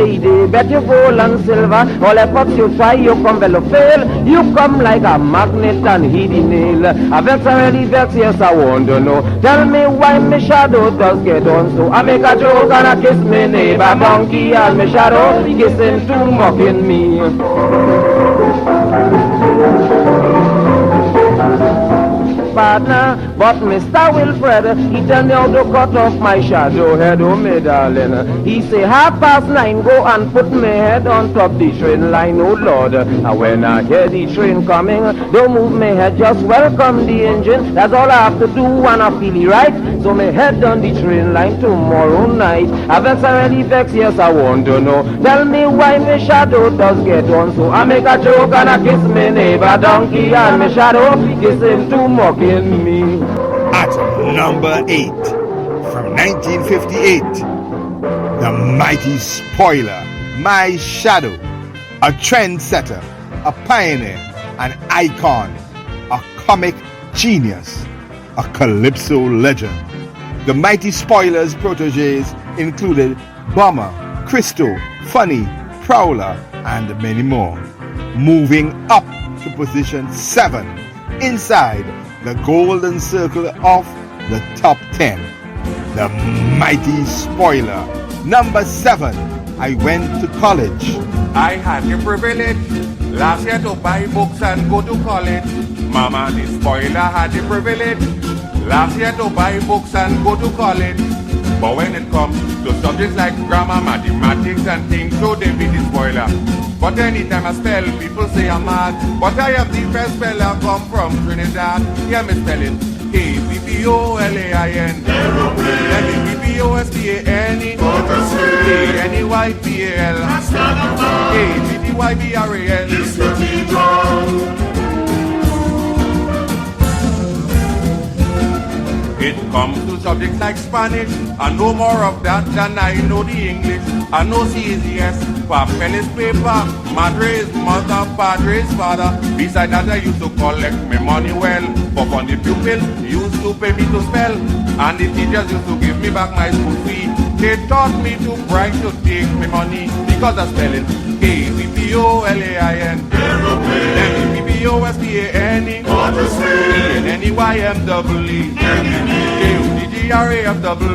bet you gold and silver. All efforts you try, you come well fail. You come like a magnet and hit the nail. I vex, I really vex, yes, I want to know. Tell me why my shadow does get on so. I make a joke and I kiss me neighbor donkey, and my shadow kissing too much in me. Partner, but Mr. Wilfred, he tell me how to cut off my shadow head, oh me darling. He say 9:30, go and put my head on top the train line, oh Lord. And when I hear the train coming, don't move my head, just welcome the engine. That's all I have to do when I feel it right. So my head on the train line tomorrow night. I vex, I really vex, yes, I want to know. Tell me why my shadow does get on so. I make a joke and I kiss my neighbor donkey, and my shadow kissing too much in me. At number 8, from 1958, The Mighty Spoiler, My Shadow, a trendsetter, a pioneer, an icon, a comic genius, a calypso legend. The Mighty Spoilers' proteges included Bomber, Crystal, Funny, Prowler, and many more. Moving up to position 7 inside the golden circle of the top 10. The Mighty Spoiler. Number 7, I went to college. I had the privilege last year to buy books and go to college. Mama the spoiler had the privilege last year to buy books and go to college. But when it comes to subjects like grammar, mathematics and things, so they be the spoiler. But anytime I spell, people say I'm mad. But I am the best speller, come from Trinidad. Hear me spell it. A-P-P-O-L-A-I-N L-E-P-P-O-S-T-A-N-E A-N-E-Y-P-A-L A-P-P-Y-B-R-A-L It comes to subjects like Spanish, I know more of that than I know the English. I know C is yes, papel is paper, madre is mother, padre is father. Besides that, I used to collect my money well. But on the pupils, used to pay me to spell. And the teachers used to give me back my school fee. They taught me to write to take my money because I spell it A-P-P-O-L-A-I-N M-E-P-P-O-S-T-A-N-E E-N-N-E-Y-M-E-E J-O-D-G-R-A-F-E-E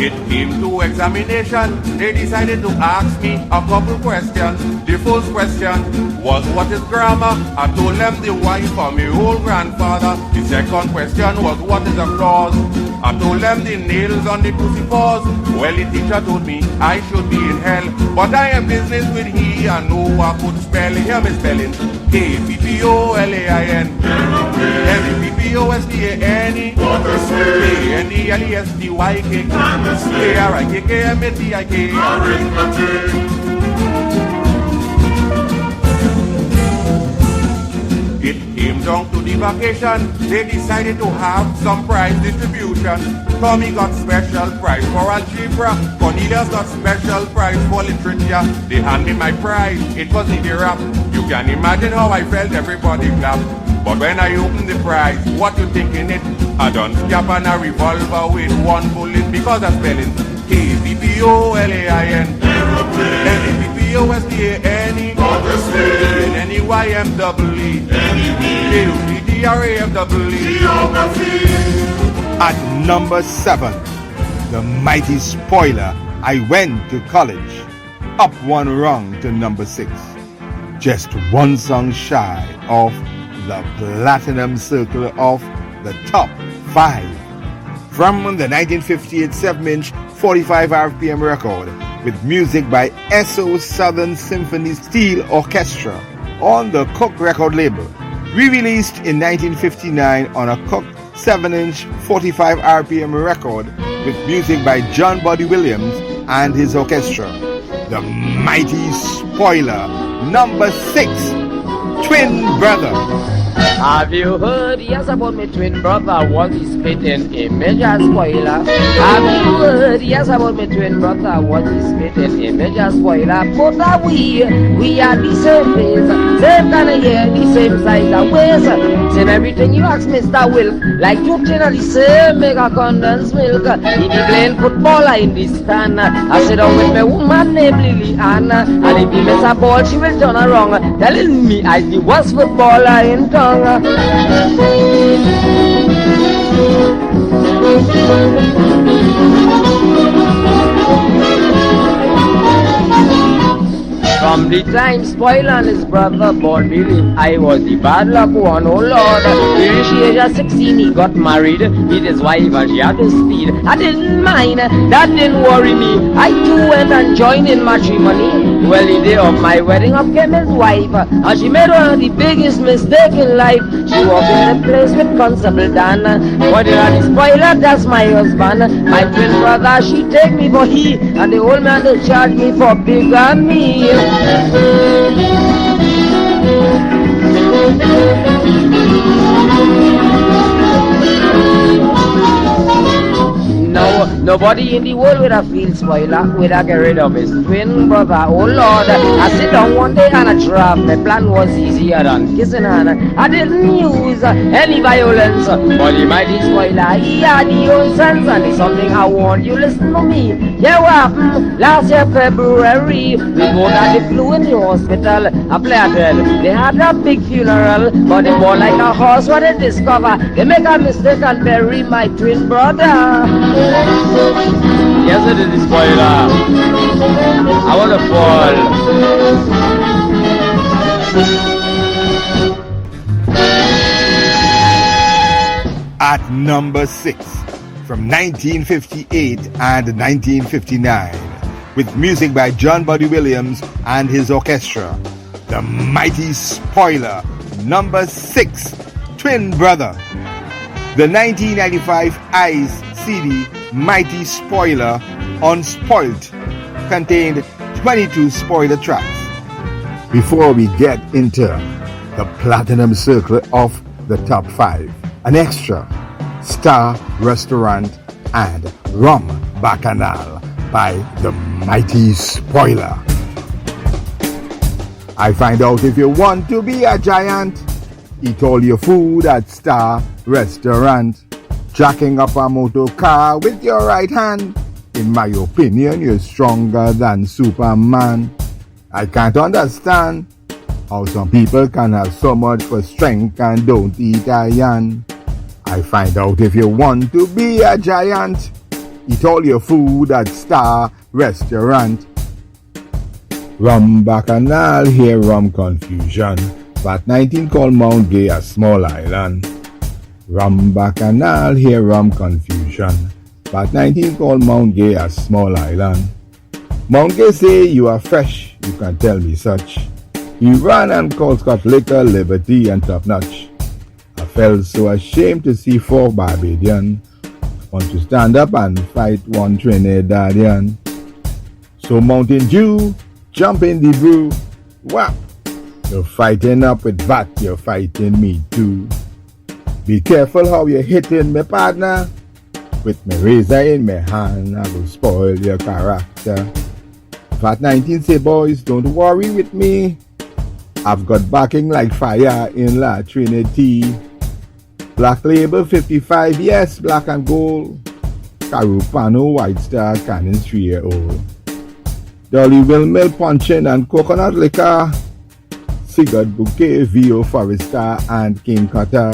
It came to examination, they decided to ask me a couple questions. The first question was, what is grammar? I told them the wife for my old grandfather. The second question was, what is a clause? I told them the nails on the pussy paws. Well, the teacher told me I should be in hell, but I am business with he, I know I could spell. Hear me spelling A-P-P-O-L-A-I-N M-E-P-P-O-S-T-A-N-E A-N-D-L-E-S-T-Y-K A-R-I-K-K-M-A-T-I-K down to the vacation, they decided to have some prize distribution. Tommy got special prize for algebra, Cornelius got special prize for literature. They handed my prize, it was in the rap. You can imagine how I felt, everybody clapped. But when I opened the prize, what you think in it? A done cap and a revolver with one bullet, because I'm spelling 𝐾𝐕 𝐑𝐚𝐝𝐢𝨂 At number 7, the mighty spoiler, I Went to College, up one rung to number 6. Just one song shy of the platinum circle of the top 5. From the 1958 7-inch 45 RPM record with music by S.O. Southern Symphony Steel Orchestra on the Cook record label. Re-released in 1959 on a Cook 7-inch 45 RPM record with music by John Buddy Williams and his orchestra. The mighty spoiler, number 6, Twin Brother. Have you heard, yes, about my twin brother? Was he spitting a major spoiler? Have you heard, yes, about my twin brother? Was he spitting a major spoiler? But we are the same place, same kind of hair, the same size and waist. Same everything you ask Mr. Wilk, like two tin of the same mega condensed milk. He be playing footballer in the stand. I sit down with my woman named Lily Ann, and if he miss a ball, she will turn around, telling me I'm the worst footballer in town. From the time Spoiler and his brother born Billy, I was the bad luck one, oh Lord. Reached the age of 16, he got married with his wife and she had the speed. I didn't mind, that didn't worry me. I too went and joined in matrimony. Well, the day of my wedding up came his wife, and she made one of the biggest mistakes in life. She walked in the place with Constable Dan. What did I spoiler? That's my husband. My twin brother, she take me for he, and the old man they charge me for bigamy. No, nobody in the world would have feel spoiler would have get rid of his twin brother. Oh Lord, I sit down one day and I draft. My plan was easier than kissing her. I didn't use any violence, but the mighty spoiler, he had the own sense, and it's something I want you listen to me. Yeah, what happened last year February? We both had the flu in the hospital. I play a dead. They had a big funeral, but they born like a horse. What they discover, they make a mistake and bury my twin brother. Yes, it is the spoiler. I want to fall. At number 6, from 1958 and 1959, with music by John Buddy Williams and his orchestra. The mighty spoiler, number 6, Twin Brother. The 1995 ICE CD Mighty Spoiler Unspoilt contained 22 spoiler tracks. Before we get into the platinum circle of the top 5, an extra, Star Restaurant and Rum Bacchanal by the mighty spoiler. I find out if you want to be a giant, eat all your food at Star Restaurant. Jacking up a motor car with your right hand, in my opinion, you're stronger than Superman. I can't understand how some people can have so much for strength and don't eat iron. I find out if you want to be a giant, eat all your food at Star Restaurant. Rum Bacchanal, here rum confusion, but 19 called Mount Gay a small island. Rum Bacchanal, here rum confusion, but 19 called Mount Gay a small island. Mount Gay say you are fresh, you can tell me such. He ran and called Scott liquor, liberty and top notch. I felt so ashamed to see 4 Barbadian want to stand up and fight one Trinidadian. So Mountain Dew, jump in the brew, whap, You're fighting up with that, you're fighting me too. Be careful how you're hitting me, partner. With my razor in my hand, I will spoil your character. Fat 19 say, boys, don't worry with me. I've got backing like fire in La Trinity. Black Label 55, yes, black and gold. Carupano, White Star, Cannons 3-year-old. Dolly Windmill punching and coconut liquor. Cigarette Bouquet, VO Forester and King Cutter.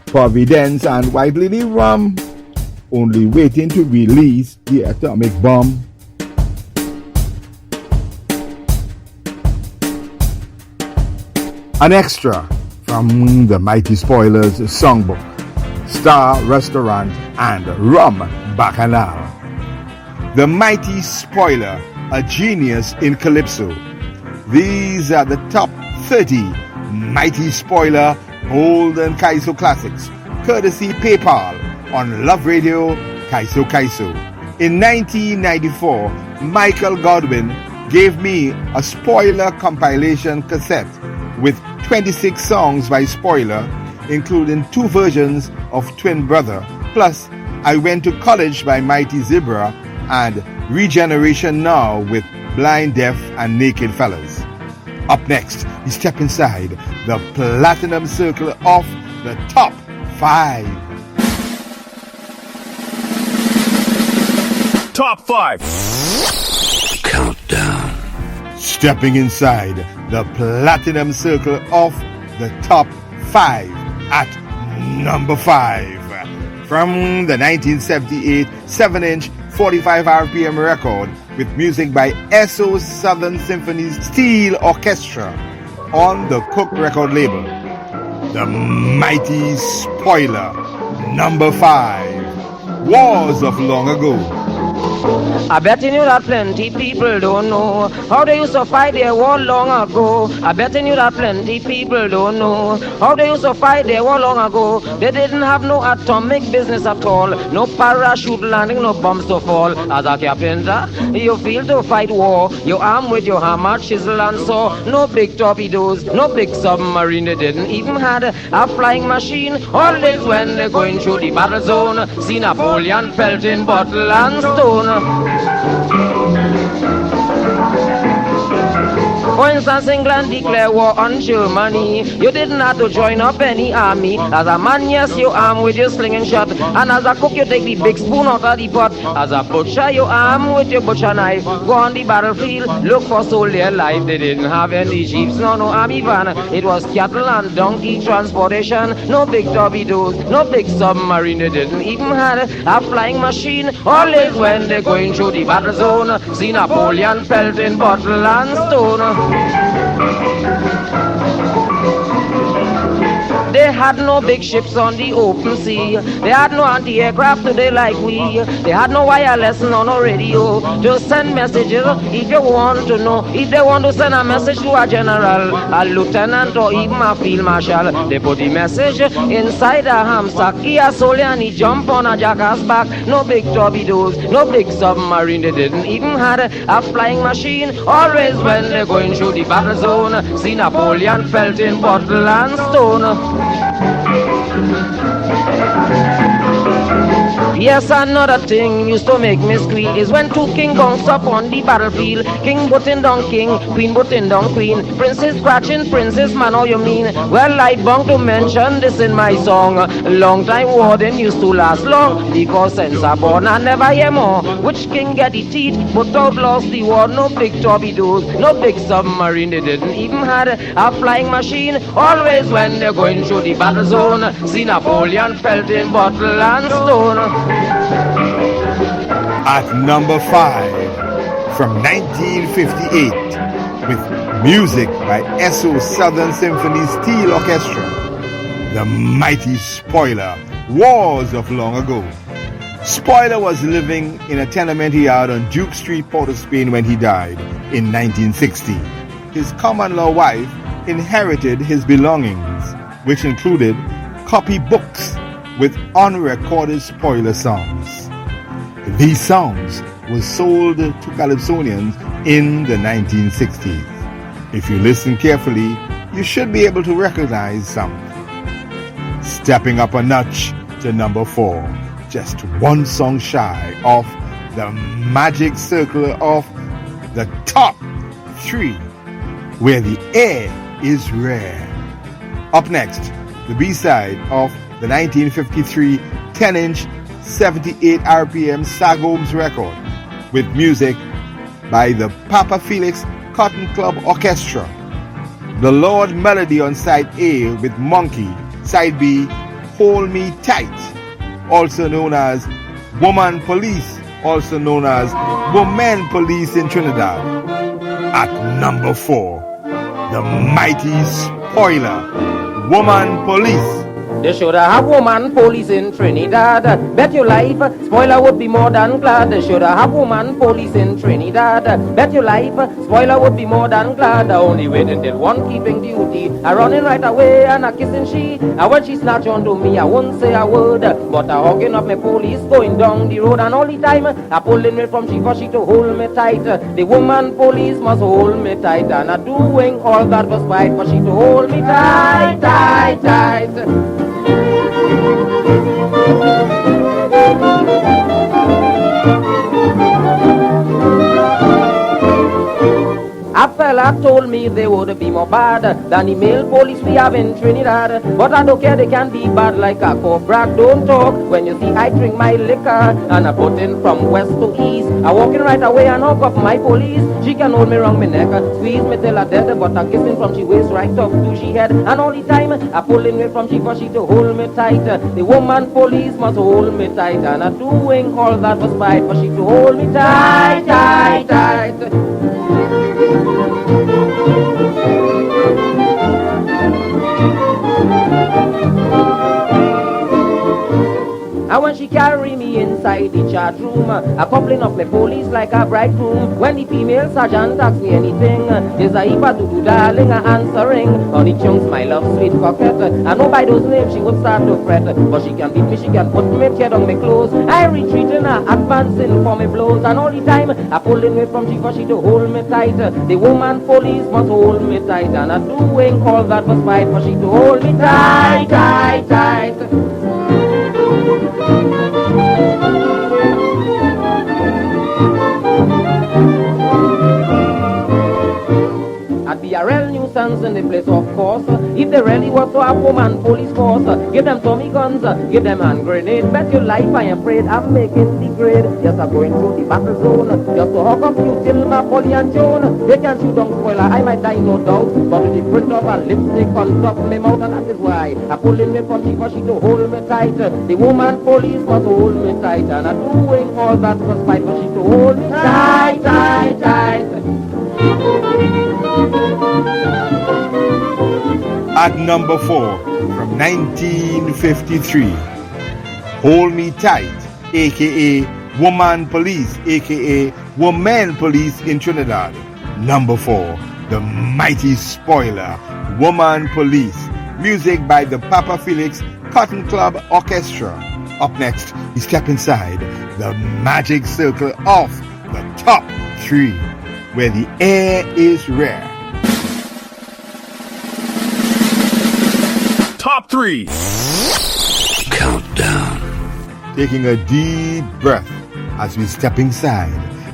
Providence and White Lily Rum. Only waiting to release the atomic bomb. An extra from the Mighty Spoilers songbook, Star Restaurant and Rum Bacchanal. The Mighty Spoiler, a genius in Calypso. These are the top 30 Mighty Spoiler Golden Kaiso classics, courtesy PayPal on Love Radio 𝐾𝐲. In 1994, Michael Godwin gave me a Spoiler compilation cassette with 26 songs by Spoiler, including 2 versions of Twin Brother. Plus, I Went to College by Mighty Zebra and Regeneration Now with Blind, Deaf and Naked Fellas. Up next, we step inside the Platinum Circle of the Top 5. Top 5 Countdown. Stepping inside the Platinum Circle of the Top 5 at number 5. From the 1978 7-inch 45 RPM record with music by S.O. Southern Symphony's Steel Orchestra on the Cook record label. The Mighty Spoiler, number 5. Wars of Long Ago. I bet you that plenty people don't know how they used to fight their war long ago. I bet you that plenty people don't know how they used to fight their war long ago. They didn't have no atomic business at all, no parachute landing, no bombs to fall. As a carpenter, you feel to fight war. You arm with your hammer, chisel and saw. No big torpedoes, no big submarine. They didn't even had a flying machine. All days when they're going through the battle zone, see Napoleon pelting bottle and stone. For instance, England declare war on Germany. You didn't have to join up any army. As a man, yes, you arm with your sling and shot. And as a cook, you take the big spoon out of the pot. As a butcher, you arm with your butcher knife. Go on the battlefield, look for soldier alive. They didn't have any jeeps, no army van. It was cattle and donkey transportation. No big torpedoes, no big submarine. They didn't even have a flying machine. Always when they're going through the battle zone, see Napoleon pelting bottle and stone. They had no big ships on the open sea. They had no anti-aircraft today like we. They had no wireless nor no radio to send messages if you want to know. If they want to send a message to a general, a lieutenant or even a field marshal, they put the message inside a ham sack. He a soldier and he jump on a jackass back. No big torpedoes, no big submarine. They didn't even had a flying machine. Always when they're going through the battle zone, see Napoleon pelting bottle and stone. Yes, another thing used to make me squeal is when 2 king bounce up on the battlefield. King butting down king, queen butting down queen. Princess scratching princess, man, how you mean? Well, I bound to mention this in my song. Long time war them used to last long, because since I born I never hear more. Which king get the teeth, but out lost the war. No big torpedoes, no big submarine. They didn't even had a flying machine. Always when they're going through the battle zone, see Napoleon pelting bottle and stone. At number 5, from 1958, with music by S.O. Southern Symphony Steel Orchestra, the Mighty Spoiler, Wars of Long Ago. Spoiler was living in a tenement yard on Duke Street, Port-of-Spain when he died in 1960. His common-law wife inherited his belongings, which included copybooks with unrecorded Spoiler songs. These songs were sold to Calypsonians in the 1960s. If you listen carefully, you should be able to recognize some. Stepping up a notch to number 4, just one song shy of the magic circle of the top 3, where the air is rare. Up next, the B-side of the 1953 10-inch 78 RPM 𝐔𝐕 record, with music by the Papa Felix Cotton Club Orchestra. The Lord Melody on side A with Monkey, side B, Hold Me Tight, also known as Woman Police, also known as Women Police in Trinidad. At number 4, the mighty spoiler, Woman Police. They should have woman police in Trinidad. Bet your life, spoiler would be more than glad. They should have woman police in Trinidad. Bet your life, spoiler would be more than glad. Only waiting till one keeping duty. I running right away and a kissing she. And when she snatch onto me, I won't say a word. But I hugging up my police going down the road. And all the time, I pulling me from she for she to hold me tight. The woman police must hold me tight. And I doing all that was right for she to hold me tight, tight, tight. A fella told me they would be more bad than the male police we have in Trinidad. But I don't care, they can be bad like a cobra. Don't talk when you see I drink my liquor. And I put in from west to east. I walking right away and hook up my police. She can hold me round my neck, squeeze me till I dead. But I kissing from she waist right up to she head. And all the time I pulling me from she for she to hold me tight. The woman police must hold me tight. And I doing all that was right for she to hold me tight, tight, tight. And when she carry me inside the chat room, a coupling of my police like a bridegroom. When the female sergeant asks me anything, there's a heap of do darling a answering. On the chunks, my love, sweet coquette. I know by those names she would start to fret. But she can beat me, she can put me, tear down my clothes. I retreating, advancing for my blows. And all the time, I pulling me from she for she to hold me tight. The woman police must hold me tight. And I doing all that was right for she to hold me tight, tight, tight. I'd be a real nuisance in the place, of course. If they really was to have woman police force, give them Tommy guns, give them hand grenade. Bet your life I am afraid I'm making the grade. Yes, I'm going to the battle zone, just to hug up you till my Polly and Joan. They can shoot down spoiler, I might die no doubt. But with the print of a lipstick on top of my mouth, and that is why I pulling me from she for she to hold me tight. The woman police must hold me tight. And I'm doing all that was fight for she to hold me tight, tight, tight. At number 4, from 1953, Hold Me Tight, aka Woman Police, aka Women Police in Trinidad. Number 4, the mighty spoiler, Woman Police, music by the Papa Felix Cotton Club Orchestra. Up next, we step inside the magic circle of the top 3, where the air is rare. Top 3 Countdown. Taking a deep breath as we step inside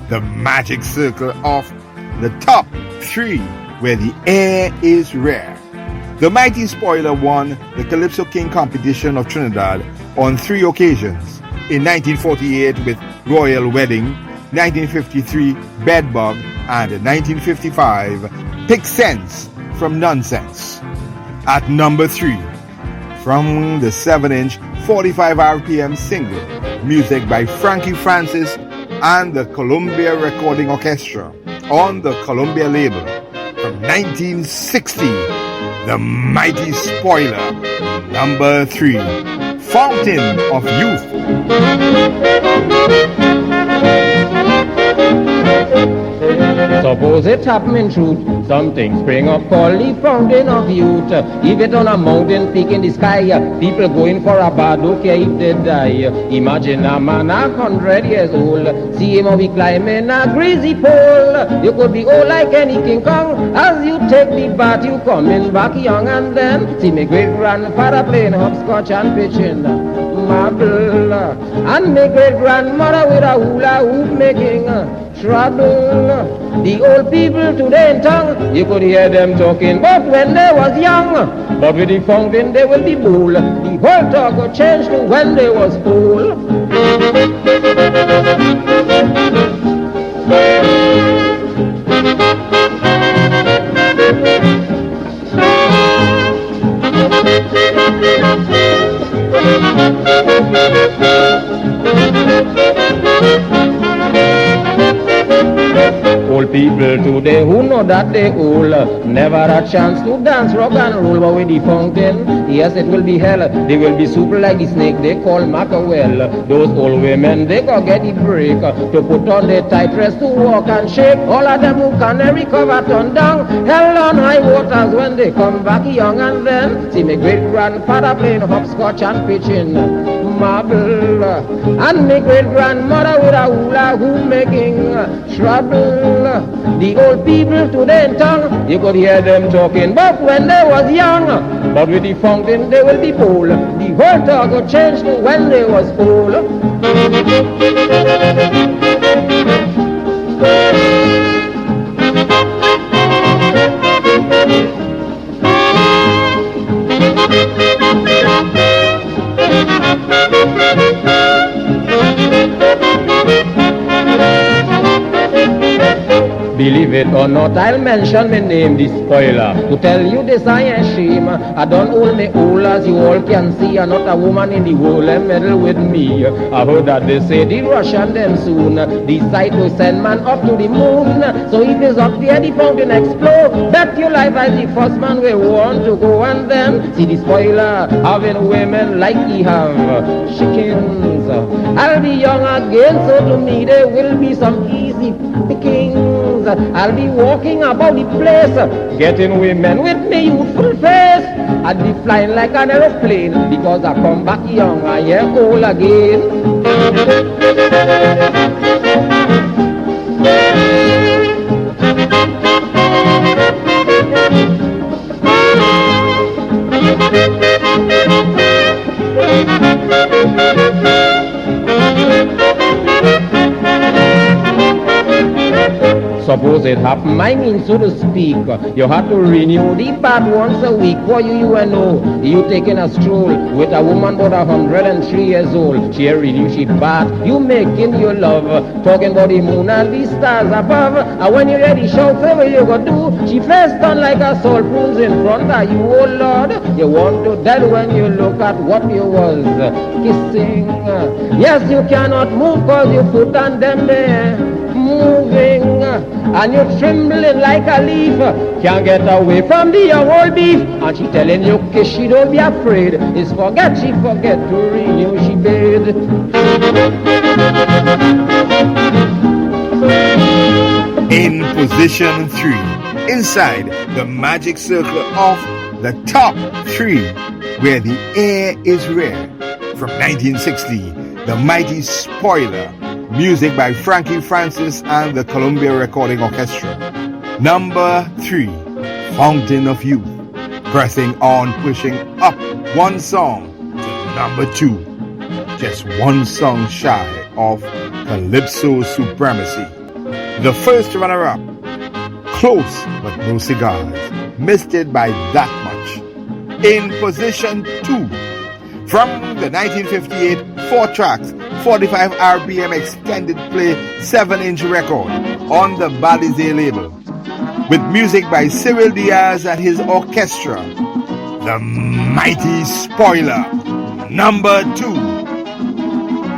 the magic circle of the top 3, where the air is rare. The mighty spoiler won the Calypso King competition of Trinidad on 3 occasions. In 1948 with Royal Wedding, 1953 Bedbug, and in 1955 Pick Sense from Nonsense. At number 3, from the 7-inch 45 RPM single, music by Frankie Francis and the Columbia Recording Orchestra on the Columbia label. From 1960, the mighty spoiler, number 3, Fountain of Youth. Suppose it happened in truth Something spring up called the fountain of youth. If it on a mountain peak in the sky, people going for a bath, don't care if they die. Imagine a man 100 years old, see him how he climbing a greasy pole. You could be old like any King Kong. As you take the bath, you coming back young, and then see me great grandfather playing hopscotch and pitching marble, and my great grandmother with a hula hoop making trouble. The old people today in town, you could hear them talking about when they was young, but with the fountain they will be bold. The whole talk will change to when they was old. Old people today who know that they old never a chance to dance rock and roll, but with the fountain, yes, it will be hell. They will be super like the snake they call Macawell. Those old women, they go get the break to put on their tight dress to walk and shake. All of them who can recover turn down hell on high waters when they come back young, and then see me great grandfather playing hopscotch and pitching marble, and my great grandmother with a hula hoop making trouble. The old people today in town, you could hear them talking about when they was young, but with the fountain they will be bold. The whole talk will change to when they was old. Believe it or not, I'll mention my name, the spoiler, to tell you this I ain't shame. I don't hold me old, as you all can see. I'm not a woman in the world and meddle with me. I heard that they say the Russian them soon decide to send man up to the moon. So if it's up there, the fountain explode. Bet your life as the first man we want to go, and then see the spoiler having women like he have chickens. I'll be young again, so to me there will be some easy pickings. I'll be walking about the place, getting women with me youthful face. I'll be flying like an aeroplane, because I come back young, I am old again. Suppose it happen, I mean so to speak, you have to renew the bath once a week. For you and know, you taking a stroll with a woman about 103 years old. She renew she bath, you making your love, talking about the moon and the stars above. And when you ready, shout, say what you gonna do. She face down like a soul prunes in front of you, oh Lord. You want to dead when you look at what you was kissing. Yes, you cannot move cause your foot and them there moving, and you're trembling like a leaf. Can't get away from the young old beef. And she telling you, kiss she don't be afraid. It's forget, she forget to renew she bed. In position 3, inside the magic circle of the top 3, where the air is rare. From 1960, the mighty Spoiler, music by Frankie Francis and the Columbia Recording Orchestra. Number 3, Fountain of Youth, pressing on, pushing up one song to number 2, just one song shy of Calypso supremacy. The first runner-up, close but no cigars, missed it by that much. In position 2, from the 1958 4 tracks, 45 RPM extended play 7-inch record on the 𝐷𝐴 label, with music by Cyril Diaz and his orchestra, the mighty Spoiler. Number 2,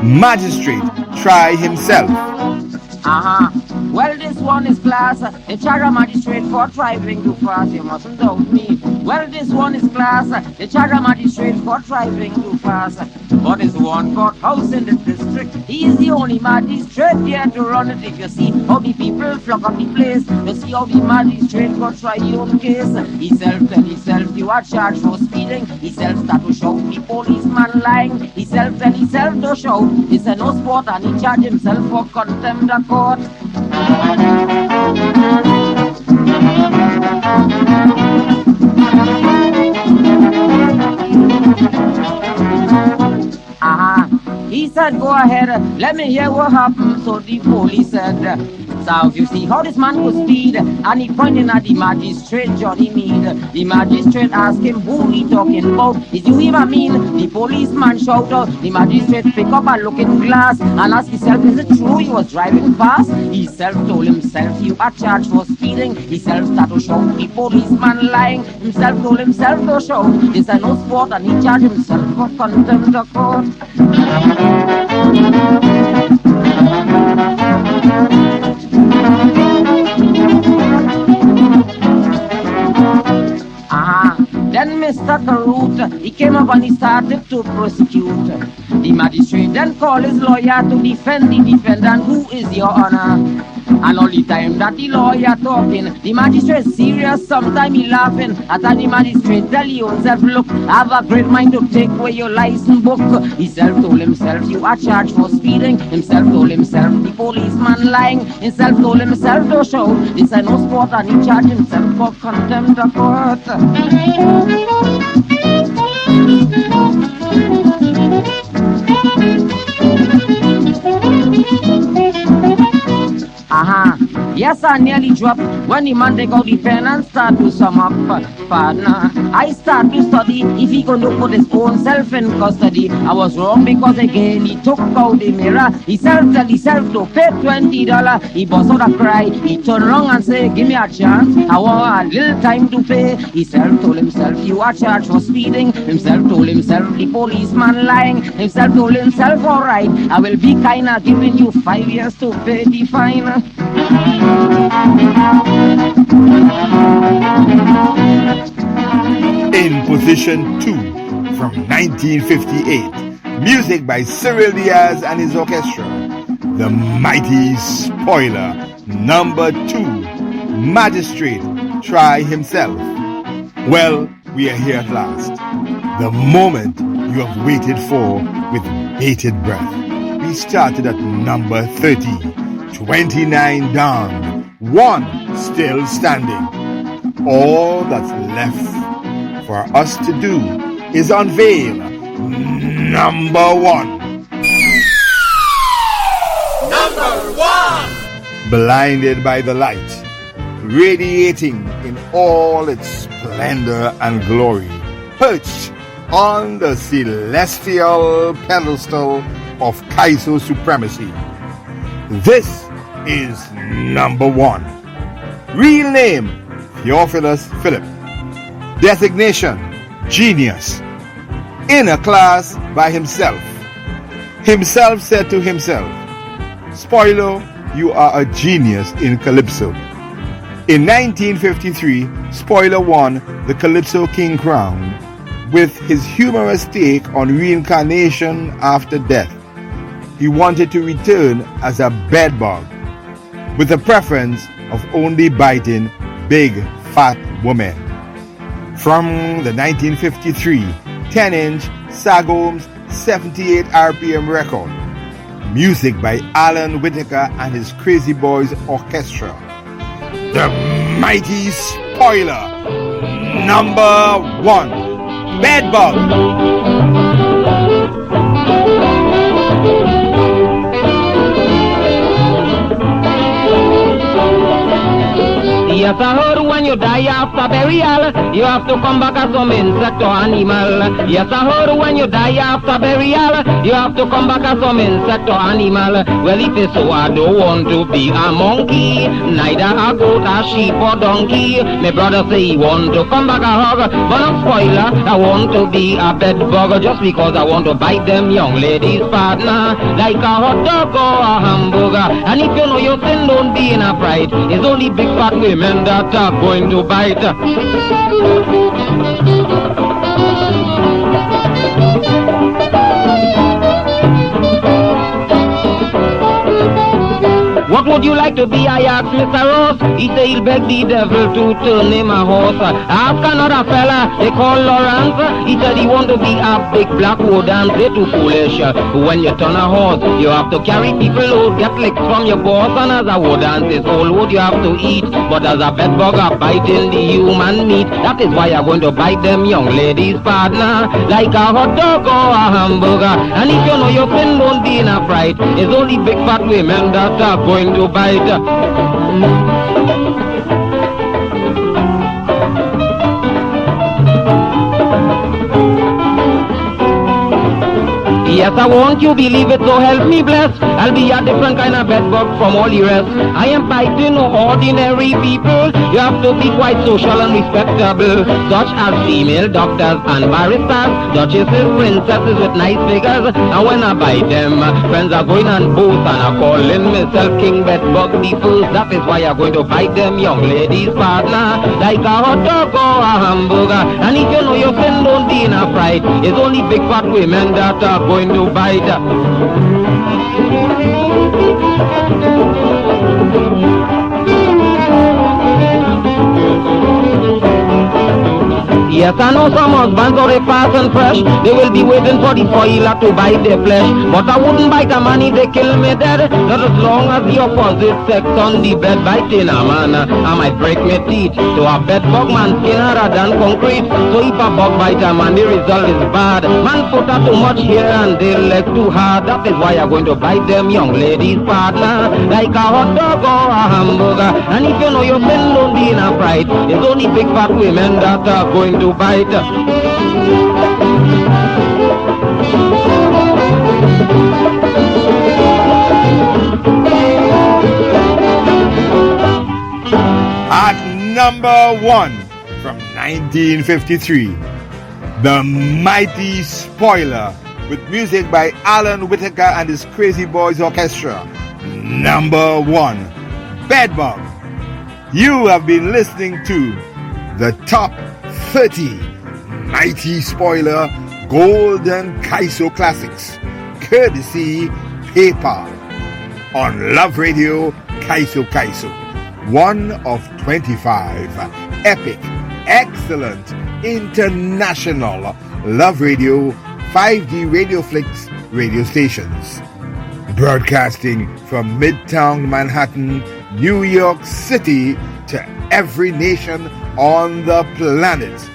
Magistrate Try Himself. Well, this one is class. The Chara magistrate for driving too fast. You mustn't doubt me. Well, this one is class. The Chara magistrate for driving too fast. but there's one courthouse in the district. He is the only magistrate here to run it. If you see how the people flock up the place, you see how the magistrate go try your own case. Himself tell himself you are charged for speeding. Himself start to shout the policeman lying. Himself tell himself to shout it's a no sport, and he charge himself for contempt of court. He said, go ahead, let me hear what happened. So the police said, so you see how this man could speed, and he pointing at the magistrate Johnny Mead. The magistrate asked him who he talking about. Is you him I mean? The policeman shout out. The magistrate pick up a looking glass and ask himself, is it true he was driving fast? He self told himself, you are charged for speeding. He self started to shout, the policeman lying. Himself told himself to shout, this is no sport, and he charged himself for contempt of court. Then Mr. Carruth, he came up and he started to prosecute. The magistrate then called his lawyer to defend the defendant, who is your honor. And all the time that the lawyer talking, the magistrate serious, sometime he laughing. At the magistrate tell you himself, look, have a great mind to take away your license book. Himself told himself, you are charged for speeding. Himself told himself, the policeman lying. Himself told himself to show, this is no sport, and he charged himself for contempt of court. Yes, I nearly dropped when the man take out the pen and start to sum up. Partner, I start to study if he gonna put his own self in custody. I was wrong because again he took out the mirror. He tell himself to pay $20. He bust out a cry. He turn around and say, give me a chance. I want a little time to pay. He told himself, you are charged for speeding. Himself told himself, the policeman lying. Himself told himself, alright, I will be kinda giving you 5 years to pay the fine. In position 2 from 1958, music by Cyril Diaz and his orchestra, The Mighty Spoiler. Number 2, Magistrate, Try Himself. Well, we are here at last. The moment you have waited for with bated breath. We started at number 30. 29 down, 1 still standing. All that's left for us to do is unveil number 1. Number 1! Blinded by the light, radiating in all its splendor and glory, perched on the celestial pedestal of Kaiso supremacy. This is number 1. Real name, Theophilus Philip. Designation, genius. In a class by himself. Himself said to himself, Spoiler, you are a genius in Calypso. In 1953, Spoiler won the Calypso King crown with his humorous take on reincarnation after death. He wanted to return as a bedbug, with a preference of only biting big, fat women. From the 1953 10-inch 𝐔𝐕 78 RPM record, music by Alan Whitaker and his Crazy Boys Orchestra, The Mighty Spoiler, number 1, Bedbug. Yes, I heard when you die after burial, you have to come back as some insect or animal. Yes, I heard when you die after burial, you have to come back as some insect or animal. Well, if it's so, I don't want to be a monkey, neither a goat, a sheep or donkey. My brother say he want to come back a hog, but I'm spoiler, I want to be a bed bug just because I want to bite them young ladies' partner, like a hot dog or a hamburger. And if you know your sin, don't be in a fright. It's only big fat women that are going to bite. What would you like to be? I asked Mr. Ross. He said he'll beg the devil to turn him a horse. I asked another fella, they call Lawrence. He said he want to be a big black wood and play too foolish. When you turn a horse, you have to carry people who get licks from your boss. And as a wood dance is all wood you have to eat. But as a bed bug a biting the human meat. That is why you're going to bite them young ladies' partner like a hot dog or a hamburger. And if you know your fin don't be in a fright, it's only big fat women that are going to bite. Yes, I want you believe it, so help me bless. I'll be a different kind of bedbug from all the rest. I am biting no ordinary people. You have to be quite social and respectable, such as female doctors and baristas, duchesses, princesses with nice figures. And when I bite them, friends are going and boast, and I calling myself King Bedbug the first. That is why I'm going to bite them young ladies' partner like a hot dog or a hamburger. And if you know your friend don't be in a fright, it's only big fat women that are going to bite. Yes, I know some husbands are fast and fresh. They will be waiting for the spoiler to bite their flesh. But I wouldn't bite a man if they kill me dead. Not as long as the opposite sex on the bed biting a man. I might break my teeth. So a bed bug man skin harder than concrete. So if a bug bite a man, the result is bad. Man put out too much hair and they leg too hard. That is why I'm going to bite them young ladies' partner like a hot dog or a hamburger. And if you know your friend don't be in a fright, it's only big fat women that are going to bite. At number 1 from 1953, The Mighty Spoiler, with music by Alan Whitaker and his Crazy Boys Orchestra. Number 1, Bedbug. You have been listening to the top 30 Mighty Spoiler Golden Kaiso Classics, courtesy PayPal, on Love Radio Kaiso Kaiso. One of 25 epic, excellent, international Love Radio 5D Radio Flicks radio stations, broadcasting from Midtown Manhattan, New York City, to every nation on the planet,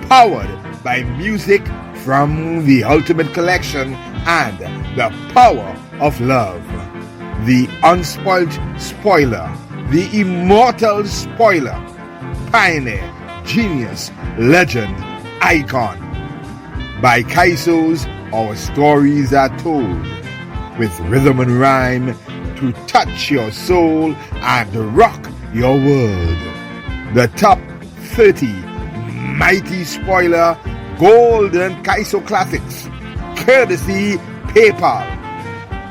powered by music from the Ultimate Collection and the power of love. The unspoiled spoiler, the immortal spoiler, pioneer, genius, legend, icon. By Kaisos, our stories are told, with rhythm and rhyme to touch your soul and rock your world. The top 30 Mighty Spoiler Golden Kaiso Classics, courtesy PayPal.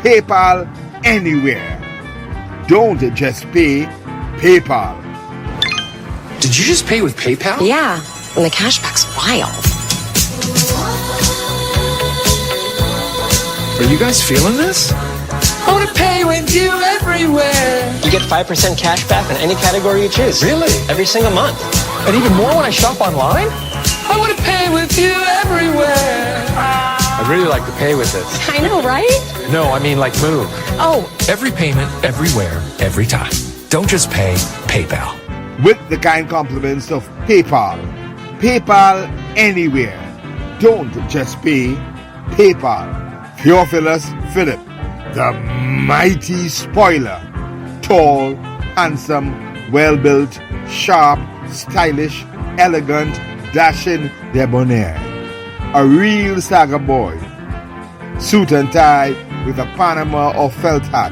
PayPal anywhere. Don't just pay, PayPal. Did you just pay with PayPal? Yeah, and the cashback's wild. Are you guys feeling this? I want to pay with you everywhere. You get 5% cash back on any category you choose. Really? Every single month. And even more when I shop online? I want to pay with you everywhere. I'd really like to pay with this. I know, right? No, I mean like move. Oh. Every payment, everywhere, every time. Don't just pay, PayPal. With the kind compliments of PayPal. PayPal anywhere. Don't just pay, PayPal. Theophilus Philip, the Mighty Spoiler. Tall, handsome, well-built, sharp, stylish, elegant, dashing, debonair. A real saga boy. Suit and tie with a Panama or felt hat.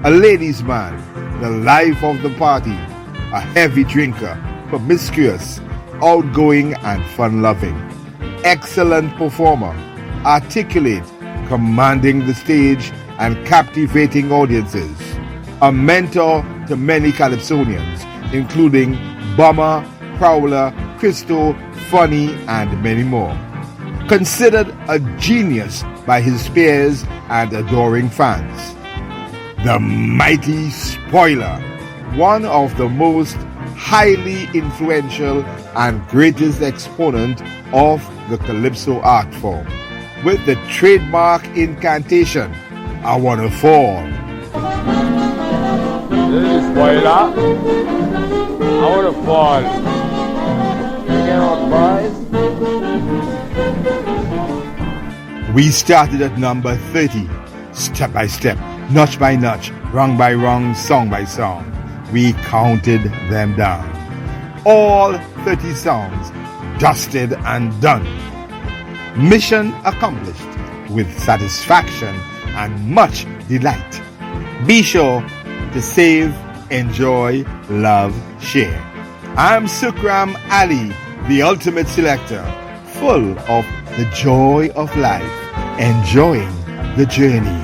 A ladies' man, the life of the party. A heavy drinker, promiscuous, outgoing and fun-loving. Excellent performer, articulate, commanding the stage and captivating audiences. A mentor to many Calypsonians, including Bummer, Prowler, Christo, Funny, and many more. Considered a genius by his peers and adoring fans. the mighty Spoiler, one of the most highly influential and greatest exponent of the calypso art form, with the trademark incantation, I Wanna Fall. This is Spoiler. I Wanna Fall. Check out, boys. We started at number 30, step by step, notch by notch, rung by rung, song by song. We counted them down. All 30 songs dusted and done. Mission accomplished with satisfaction and much delight. Be sure to save, enjoy, love, share. I'm Sukram Ali, the ultimate selector, full of the joy of life, enjoying the journey.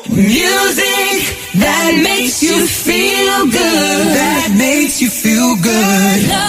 Music that makes you feel good. That makes you feel good.